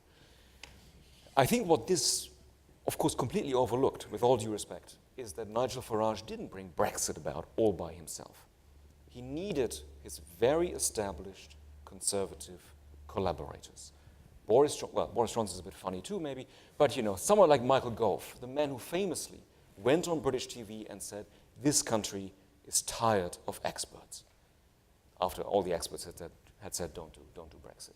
I think what this, of course, completely overlooked, with all due respect, is that Nigel Farage didn't bring Brexit about all by himself. He needed his very established conservative collaborators. Boris Johnson is a bit funny too, maybe, but someone like Michael Gove, the man who famously went on British TV and said, this country is tired of experts, after all the experts had said, don't do Brexit.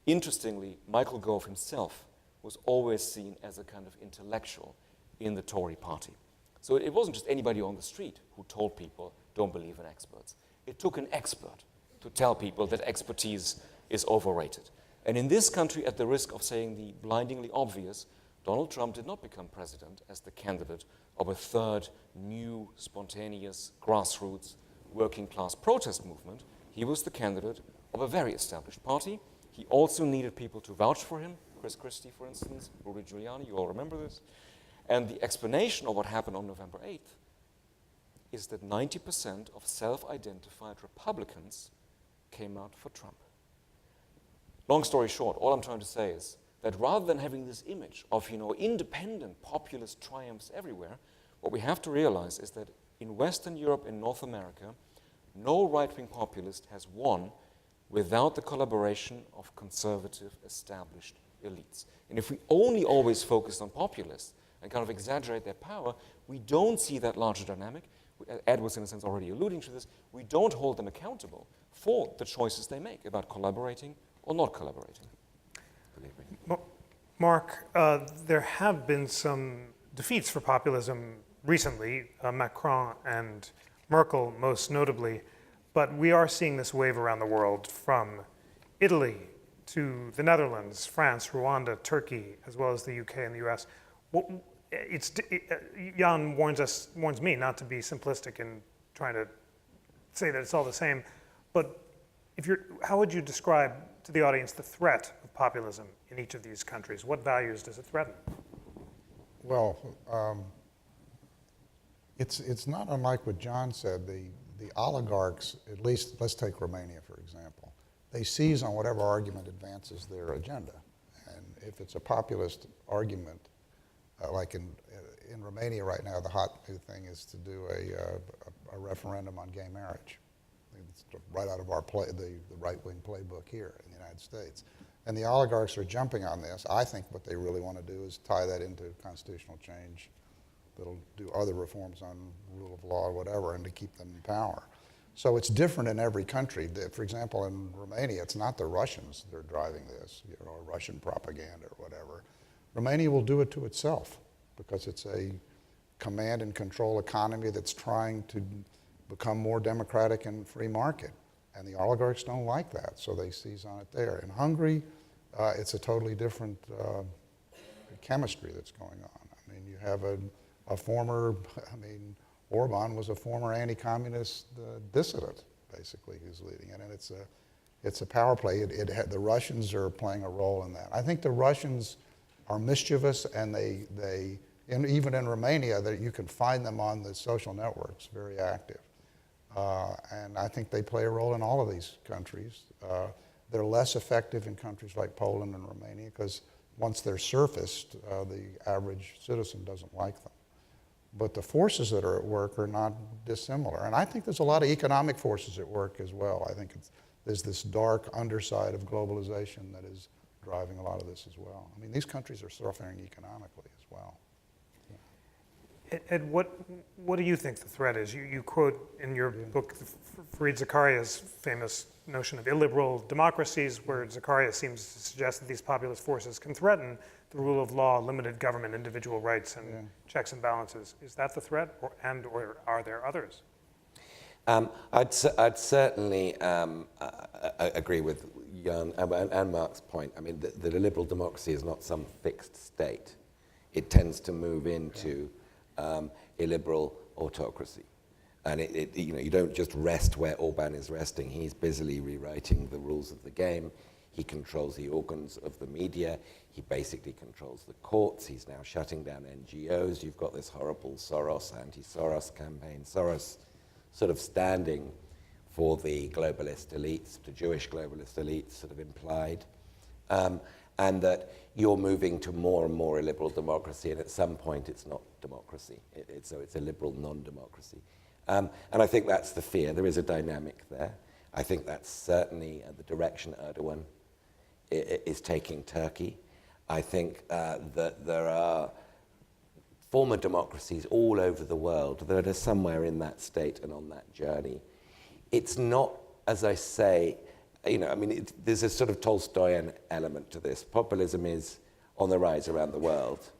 Interestingly, Michael Gove himself was always seen as a kind of intellectual in the Tory party. So it wasn't just anybody on the street who told people, don't believe in experts. It took an expert to tell people that expertise is overrated. And in this country, at the risk of saying the blindingly obvious, Donald Trump did not become president as the candidate of a third, new, spontaneous, grassroots, working-class protest movement. He was the candidate of a very established party. He also needed people to vouch for him. Chris Christie, for instance, Rudy Giuliani, you all remember this. And the explanation of what happened on November 8th is that 90% of self-identified Republicans came out for Trump. Long story short, all I'm trying to say is that rather than having this image of, independent populist triumphs everywhere, what we have to realize is that in Western Europe and North America, no right-wing populist has won without the collaboration of conservative, established elites. And if we only always focus on populists and kind of exaggerate their power, we don't see that larger dynamic. Ed was, in a sense, already alluding to this. We don't hold them accountable for the choices they make about collaborating or not collaborating. Mark, there have been some defeats for populism recently, Macron and Merkel most notably, but we are seeing this wave around the world from Italy to the Netherlands, France, Rwanda, Turkey, as well as the UK and the US. Jan warns me not to be simplistic in trying to say that it's all the same, but how would you describe to the audience the threat of populism in each of these countries? What values does it threaten? Well, it's not unlike what John said. The oligarchs, at least let's take Romania for example, they seize on whatever argument advances their agenda. And if it's a populist argument, like in Romania right now, the hot new thing is to do a referendum on gay marriage. It's right out of the right-wing playbook here in the United States. And the oligarchs are jumping on this. I think what they really want to do is tie that into constitutional change that'll do other reforms on rule of law or whatever, and to keep them in power. So it's different in every country. For example, in Romania, it's not the Russians that are driving this, Russian propaganda or whatever. Romania will do it to itself because it's a command and control economy that's trying to become more democratic and free market. And the oligarchs don't like that, so they seize on it there. In Hungary, it's a totally different chemistry that's going on. I mean, you have a former, Orban was a former anti-communist dissident, basically, who's leading it, and it's a power play. The Russians are playing a role in that. I think the Russians are mischievous, and even in Romania, you can find them on the social networks, very active. And I think they play a role in all of these countries. They're less effective in countries like Poland and Romania because once they're surfaced, the average citizen doesn't like them. But the forces that are at work are not dissimilar. And I think there's a lot of economic forces at work as well. I think there's this dark underside of globalization that is driving a lot of this as well. I mean, these countries are suffering economically as well. Ed, what do you think the threat is? You quote in your book Fareed Zakaria's famous notion of illiberal democracies, where Zakaria seems to suggest that these populist forces can threaten the rule of law, limited government, individual rights, and checks and balances. Is that the threat, or are there others? I'd certainly agree with Jan and Mark's point. I mean, that a liberal democracy is not some fixed state. It tends to move into illiberal autocracy. And you don't just rest where Orban is resting. He's busily rewriting the rules of the game. He controls the organs of the media. He basically controls the courts. He's now shutting down NGOs. You've got this horrible Soros, anti-Soros campaign. Soros sort of standing for the globalist elites, the Jewish globalist elites, sort of implied. And that you're moving to more and more illiberal democracy, and at some point it's not democracy. So it's a liberal non-democracy. And I think that's the fear. There is a dynamic there. I think that's certainly the direction Erdogan is taking Turkey. I think that there are former democracies all over the world that are somewhere in that state and on that journey. It's not, as I say, there's a sort of Tolstoyan element to this. Populism is on the rise around the world,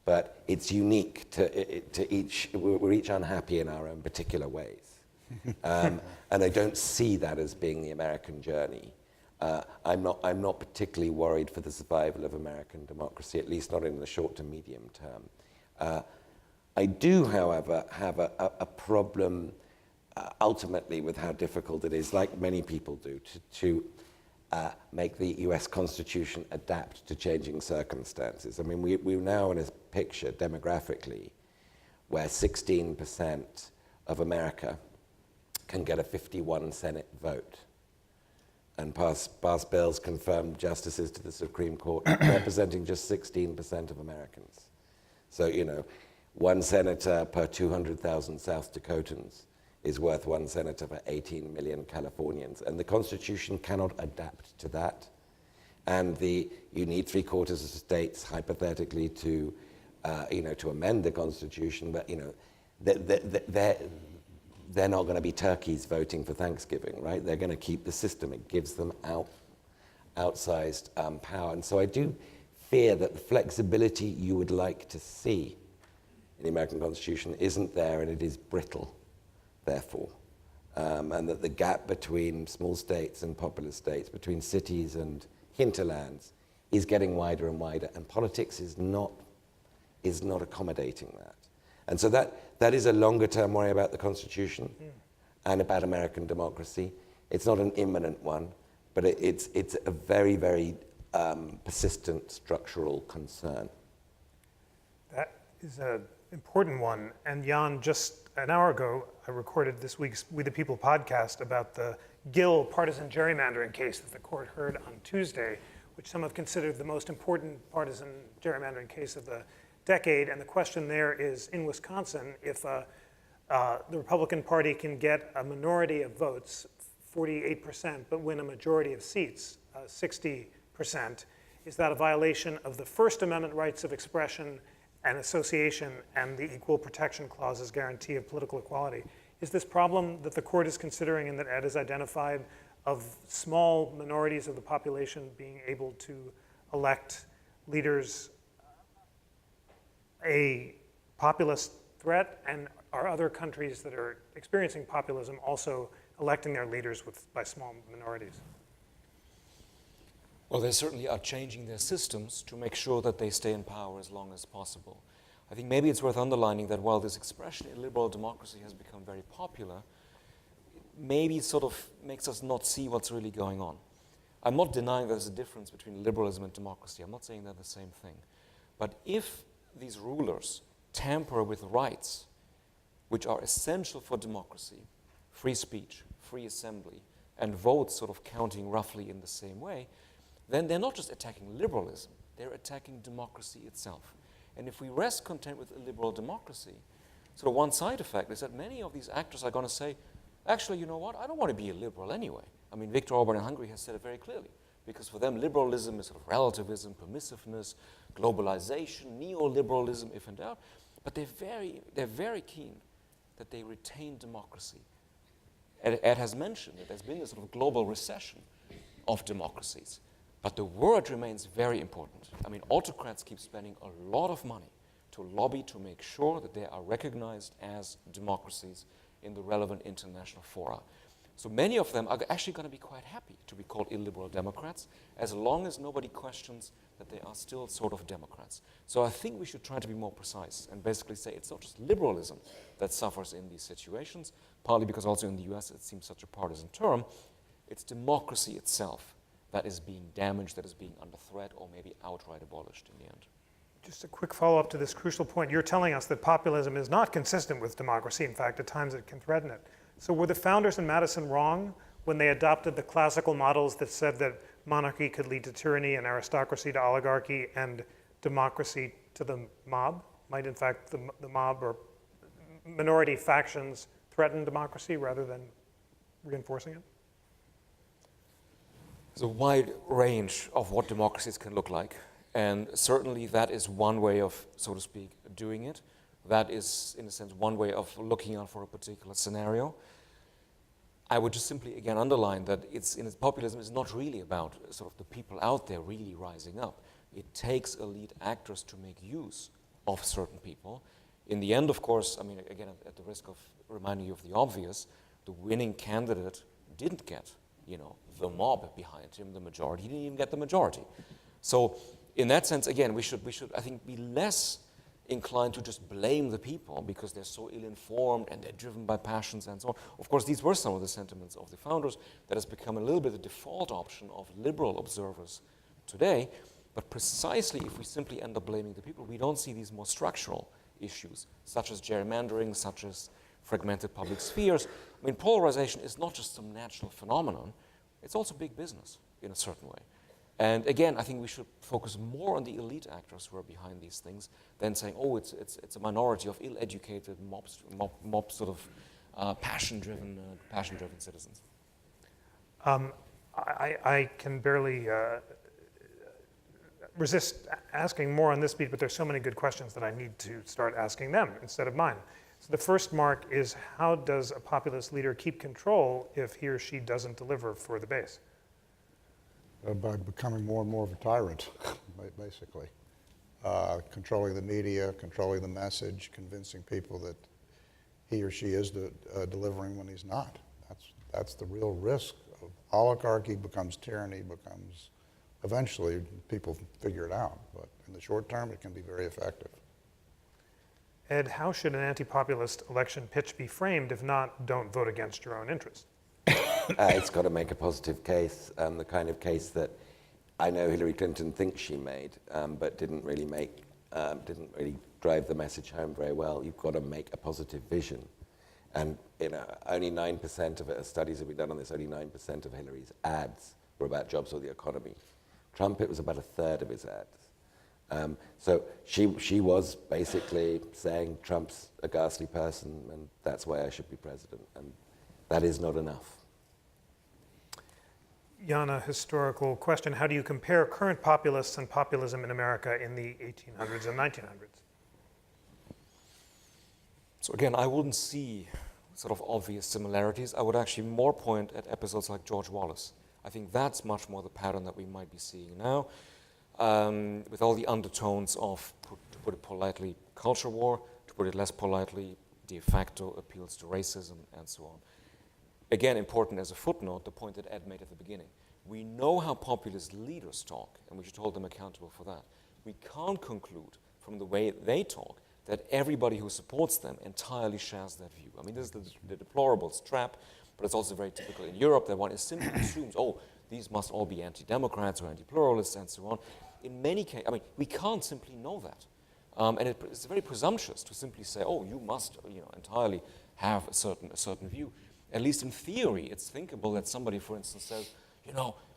but it's unique to each. We're each unhappy in our own particular ways. And I don't see that as being the American journey. I'm not particularly worried for the survival of American democracy, at least not in the short to medium term. I do, however, have a problem ultimately with how difficult it is, like many people do, to make the US Constitution adapt to changing circumstances. I mean, we're now in a picture demographically where 16% of America can get a 51 Senate vote and pass bills, confirm justices to the Supreme Court, representing just 16% of Americans. So, one senator per 200,000 South Dakotans is worth one senator for 18 million Californians. And the Constitution cannot adapt to that. And you need 3/4 of states, hypothetically, to amend the Constitution, but, they're not going to be turkeys voting for Thanksgiving, right? They're going to keep the system. It gives them outsized power. And so I do fear that the flexibility you would like to see in the American Constitution isn't there, and it is brittle, therefore. And that the gap between small states and populous states, between cities and hinterlands, is getting wider and wider, and politics is not accommodating that. And so that is a longer-term worry about the Constitution and about American democracy. It's not an imminent one, but it's a very, very persistent structural concern. That is an important one. And Jan, just an hour ago, I recorded this week's We the People podcast about the Gill partisan gerrymandering case that the court heard on Tuesday, which some have considered the most important partisan gerrymandering case of the decade. And the question there is, in Wisconsin, if the Republican Party can get a minority of votes, 48%, but win a majority of seats, 60%, is that a violation of the First Amendment rights of expression and association and the Equal Protection Clause's guarantee of political equality? Is this problem that the court is considering and that Ed has identified of small minorities of the population being able to elect leaders a populist threat? And are other countries that are experiencing populism also electing their leaders by small minorities? Well, they certainly are changing their systems to make sure that they stay in power as long as possible. I think maybe it's worth underlining that while this expression in liberal democracy has become very popular, maybe it sort of makes us not see what's really going on. I'm not denying there's a difference between liberalism and democracy. I'm not saying they're the same thing. But if these rulers tamper with rights which are essential for democracy, free speech, free assembly, and votes sort of counting roughly in the same way, then they're not just attacking liberalism, they're attacking democracy itself. And if we rest content with a liberal democracy, sort of one side effect is that many of these actors are going to say, actually, you know what, I don't want to be a liberal anyway. I mean, Viktor Orban in Hungary has said it very clearly, because for them, liberalism is sort of relativism, permissiveness, globalization, neoliberalism, if in doubt. But they're very keen that they retain democracy. Ed has mentioned that there's been this sort of global recession of democracies. But the word remains very important. I mean, autocrats keep spending a lot of money to lobby to make sure that they are recognized as democracies in the relevant international fora. So many of them are actually going to be quite happy to be called illiberal Democrats, as long as nobody questions that they are still sort of Democrats. So I think we should try to be more precise and basically say it's not just liberalism that suffers in these situations, partly because also in the US it seems such a partisan term. It's democracy itself that is being damaged, that is being under threat, or maybe outright abolished in the end. Just a quick follow-up to this crucial point. You're telling us that populism is not consistent with democracy. In fact, at times it can threaten it. So were the founders in Madison wrong when they adopted the classical models that said that monarchy could lead to tyranny and aristocracy to oligarchy and democracy to the mob? Might, in fact, the mob or minority factions threaten democracy rather than reinforcing it? There's a wide range of what democracies can look like. And certainly that is one way of, so to speak, doing it. That is, in a sense, one way of looking out for a particular scenario. I would just simply, again, underline that populism is not really about sort of the people out there really rising up. It takes elite actors to make use of certain people. In the end, of course, I mean, again, at the risk of reminding you of the obvious, the winning candidate didn't get, the mob behind him, the majority. He didn't even get the majority. So in that sense, again, we should, I think, be less inclined to just blame the people because they're so ill-informed and they're driven by passions and so on. Of course, these were some of the sentiments of the founders that has become a little bit the default option of liberal observers today. But precisely if we simply end up blaming the people, we don't see these more structural issues, such as gerrymandering, such as fragmented public spheres. I mean, polarization is not just some natural phenomenon, it's also big business in a certain way. And again, I think we should focus more on the elite actors who are behind these things than saying, oh, it's a minority of ill-educated mob sort of passion-driven citizens. I can barely resist asking more on this beat, but there's so many good questions that I need to start asking them instead of mine. So the first, Mark, is how does a populist leader keep control if he or she doesn't deliver for the base? by becoming more and more of a tyrant, basically. Controlling the media, controlling the message, convincing people that he or she is delivering when he's not. That's the real risk. Oligarchy becomes tyranny, becomes, eventually people figure it out, but in the short term it can be very effective. Ed, how should an anti-populist election pitch be framed? If not, don't vote against your own interests. It's got to make a positive case, the kind of case that I know Hillary Clinton thinks she made, but didn't really drive the message home very well. You've got to make a positive vision. And only 9% of it, studies have been done on this, only 9% of Hillary's ads were about jobs or the economy. Trump, it was about a third of his ads. So she was basically saying Trump's a ghastly person and that's why I should be president. And that is not enough. Jan, a historical question. How do you compare current populists and populism in America in the 1800s and 1900s? So again, I wouldn't see sort of obvious similarities. I would actually more point at episodes like George Wallace. I think that's much more the pattern that we might be seeing now, with all the undertones of, to put it politely, culture war, to put it less politely, de facto appeals to racism, and so on. Again, important as a footnote, the point that Ed made at the beginning. We know how populist leaders talk, and we should hold them accountable for that. We can't conclude from the way they talk that everybody who supports them entirely shares that view. I mean, this is the deplorables trap, but it's also very typical in Europe that one simply assumes, oh, these must all be anti-democrats or anti-pluralists and so on. In many cases, I mean, we can't simply know that. And it's very presumptuous to simply say, oh, you must entirely have a certain view. At least in theory, it's thinkable that somebody, for instance, says,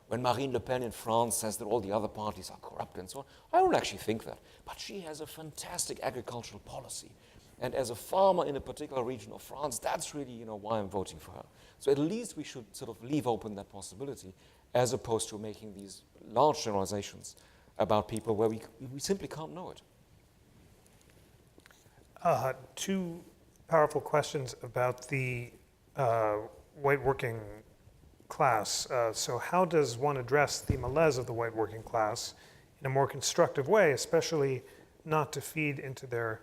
when Marine Le Pen in France says that all the other parties are corrupt and so on, I don't actually think that. But she has a fantastic agricultural policy. And as a farmer in a particular region of France, that's really why I'm voting for her. So at least we should sort of leave open that possibility as opposed to making these large generalizations about people where we simply can't know it. Two powerful questions about the white working class. So how does one address the malaise of the white working class in a more constructive way, especially not to feed into their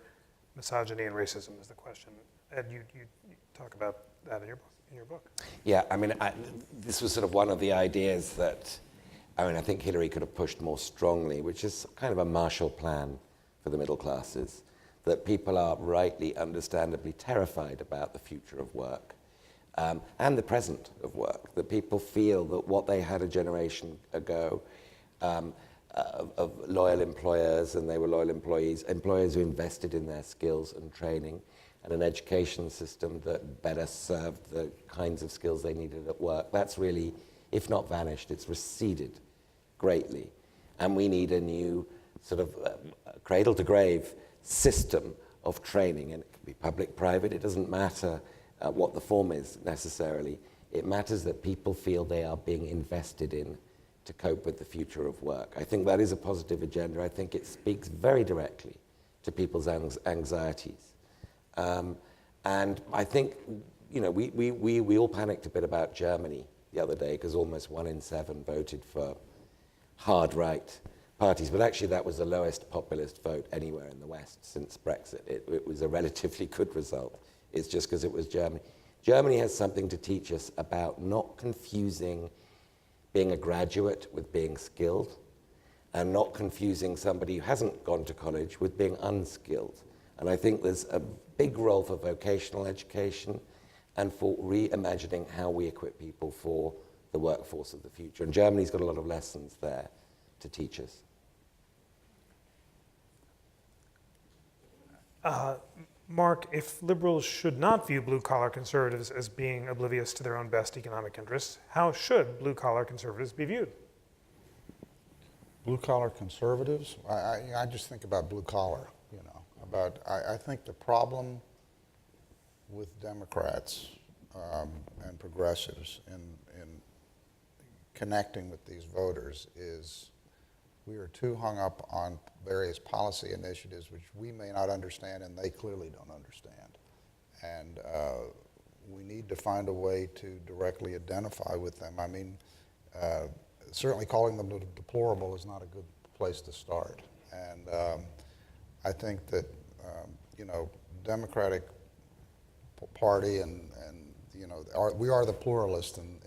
misogyny and racism is the question. Ed, you talk about that in your book. Yeah, I mean, this was sort of one of the ideas that, I think Hillary could have pushed more strongly, which is kind of a Marshall Plan for the middle classes, that people are rightly, understandably terrified about the future of work. And the present of work, that people feel that what they had a generation ago of loyal employers, and they were loyal employees who invested in their skills and training, and an education system that better served the kinds of skills they needed at work. That's really, if not vanished, it's receded greatly. And we need a new sort of cradle-to-grave system of training, and it can be public, private, it doesn't matter what the form is necessarily. It matters that people feel they are being invested in to cope with the future of work. I think that is a positive agenda. I think it speaks very directly to people's anxieties. And I think, we all panicked a bit about Germany the other day because almost 1 in 7 voted for hard right parties, but actually that was the lowest populist vote anywhere in the West since Brexit. It was a relatively good result. It's just because it was Germany. Germany has something to teach us about not confusing being a graduate with being skilled, and not confusing somebody who hasn't gone to college with being unskilled. And I think there's a big role for vocational education and for reimagining how we equip people for the workforce of the future. And Germany's got a lot of lessons there to teach us. Mark, if liberals should not view blue-collar conservatives as being oblivious to their own best economic interests, how should blue-collar conservatives be viewed? Blue-collar conservatives? I just think about blue-collar, I think the problem with Democrats and progressives in connecting with these voters is we are too hung up on various policy initiatives which we may not understand and they clearly don't understand. And we need to find a way to directly identify with them. I mean, certainly calling them deplorable is not a good place to start. And I think that, Democratic Party and we are the pluralist in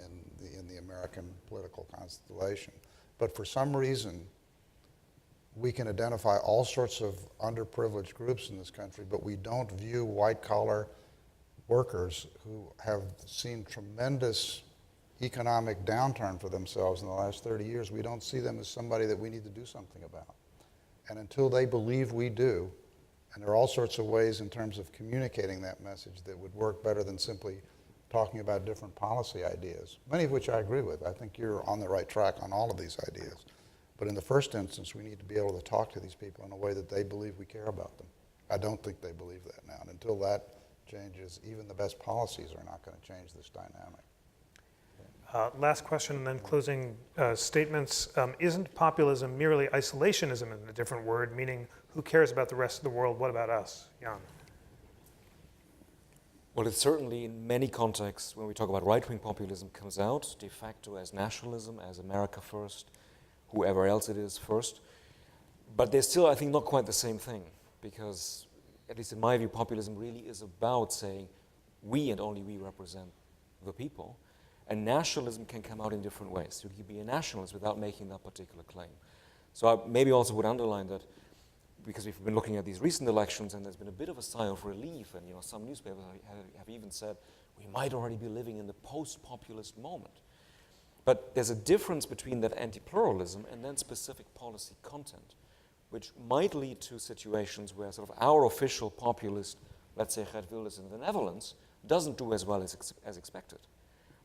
the American political constellation. But for some reason, we can identify all sorts of underprivileged groups in this country, but we don't view white-collar workers who have seen tremendous economic downturn for themselves in the last 30 years. We don't see them as somebody that we need to do something about. And until they believe we do, and there are all sorts of ways in terms of communicating that message that would work better than simply talking about different policy ideas, many of which I agree with. I think you're on the right track on all of these ideas. But in the first instance, we need to be able to talk to these people in a way that they believe we care about them. I don't think they believe that now. And until that changes, even the best policies are not going to change this dynamic. Last question and then closing statements. Isn't populism merely isolationism in a different word, meaning who cares about the rest of the world? What about us? Jan. Well, it's certainly in many contexts, when we talk about right-wing populism, comes out de facto as nationalism, as America first, whoever else it is first. But they're still, I think, not quite the same thing, because, at least in my view, populism really is about saying we and only we represent the people. And nationalism can come out in different ways. You can be a nationalist without making that particular claim. So I maybe also would underline that, because we've been looking at these recent elections and there's been a bit of a sigh of relief, and some newspapers have even said we might already be living in the post-populist moment. But there's a difference between that anti-pluralism and then specific policy content, which might lead to situations where sort of our official populist, let's say Geert Wilders in the Netherlands, doesn't do as well as expected.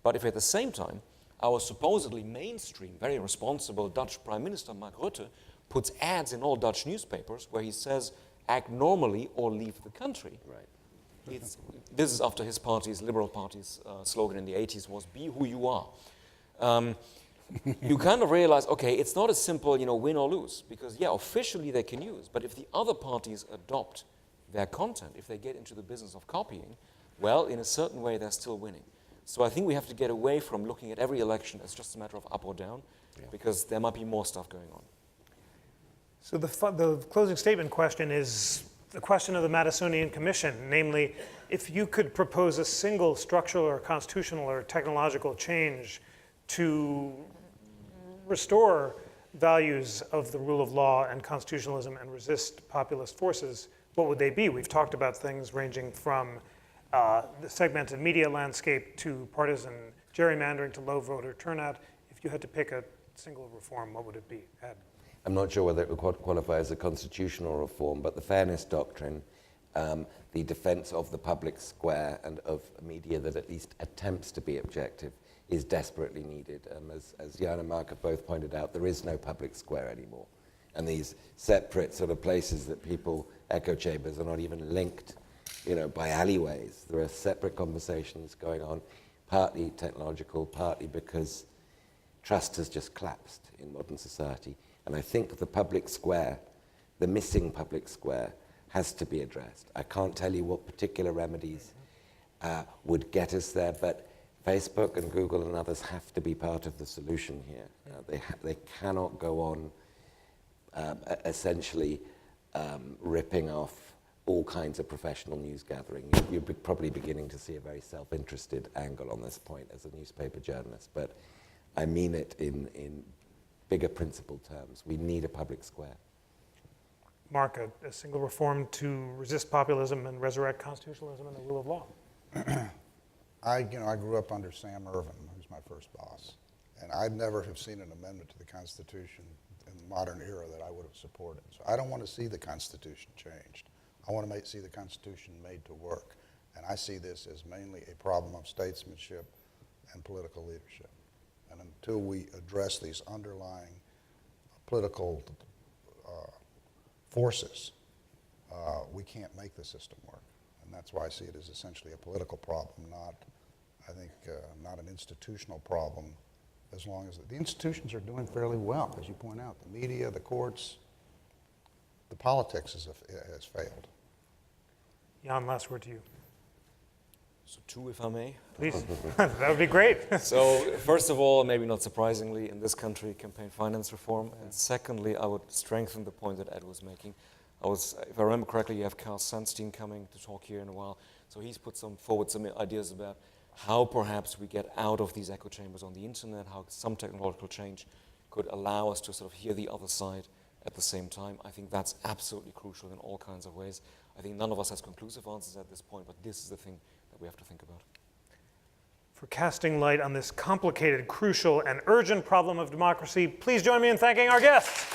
But if at the same time, our supposedly mainstream, very responsible Dutch Prime Minister Mark Rutte puts ads in all Dutch newspapers where he says, act normally or leave the country. Right. This is after his party's, Liberal Party's slogan in the 80s was, be who you are. You kind of realize, okay, it's not as simple, win or lose, because yeah, officially they can use, but if the other parties adopt their content, if they get into the business of copying, well, in a certain way, they're still winning. So I think we have to get away from looking at every election as just a matter of up or down, because there might be more stuff going on. So the closing statement question is the question of the Madisonian Commission, namely, if you could propose a single structural or constitutional or technological change to restore values of the rule of law and constitutionalism and resist populist forces, what would they be? We've talked about things ranging from the segmented media landscape to partisan gerrymandering to low voter turnout. If you had to pick a single reform, what would it be? Ed? I'm not sure whether it would qualify as a constitutional reform, but the fairness doctrine, the defense of the public square and of media that at least attempts to be objective is desperately needed. As Jan and Mark have both pointed out, there is no public square anymore. And these separate sort of places that people, echo chambers, are not even linked by alleyways. There are separate conversations going on, partly technological, partly because trust has just collapsed in modern society. And I think the public square, the missing public square, has to be addressed. I can't tell you what particular remedies would get us there, but Facebook and Google and others have to be part of the solution here. They cannot go on essentially ripping off all kinds of professional news gathering. You're probably beginning to see a very self-interested angle on this point as a newspaper journalist, but I mean it in bigger principle terms. We need a public square. Mark, a single reform to resist populism and resurrect constitutionalism and the rule of law. I grew up under Sam Ervin, who's my first boss, and I'd never have seen an amendment to the Constitution in the modern era that I would have supported. So I don't want to see the Constitution changed. I want to see the Constitution made to work. And I see this as mainly a problem of statesmanship and political leadership. And until we address these underlying political forces, we can't make the system work. And that's why I see it as essentially a political problem, not an institutional problem, as long as the institutions are doing fairly well, as you point out. The media, the courts, the politics has failed. Jan, last word to you. So 2, if I may. Please, that would be great. So first of all, maybe not surprisingly, in this country, campaign finance reform. And secondly, I would strengthen the point that Ed was making. If I remember correctly, you have Carl Sandstein coming to talk here in a while. So he's put forward some ideas about how perhaps we get out of these echo chambers on the internet, how some technological change could allow us to sort of hear the other side at the same time. I think that's absolutely crucial in all kinds of ways. I think none of us has conclusive answers at this point, but this is the thing that we have to think about. For casting light on this complicated, crucial, and urgent problem of democracy, please join me in thanking our guests.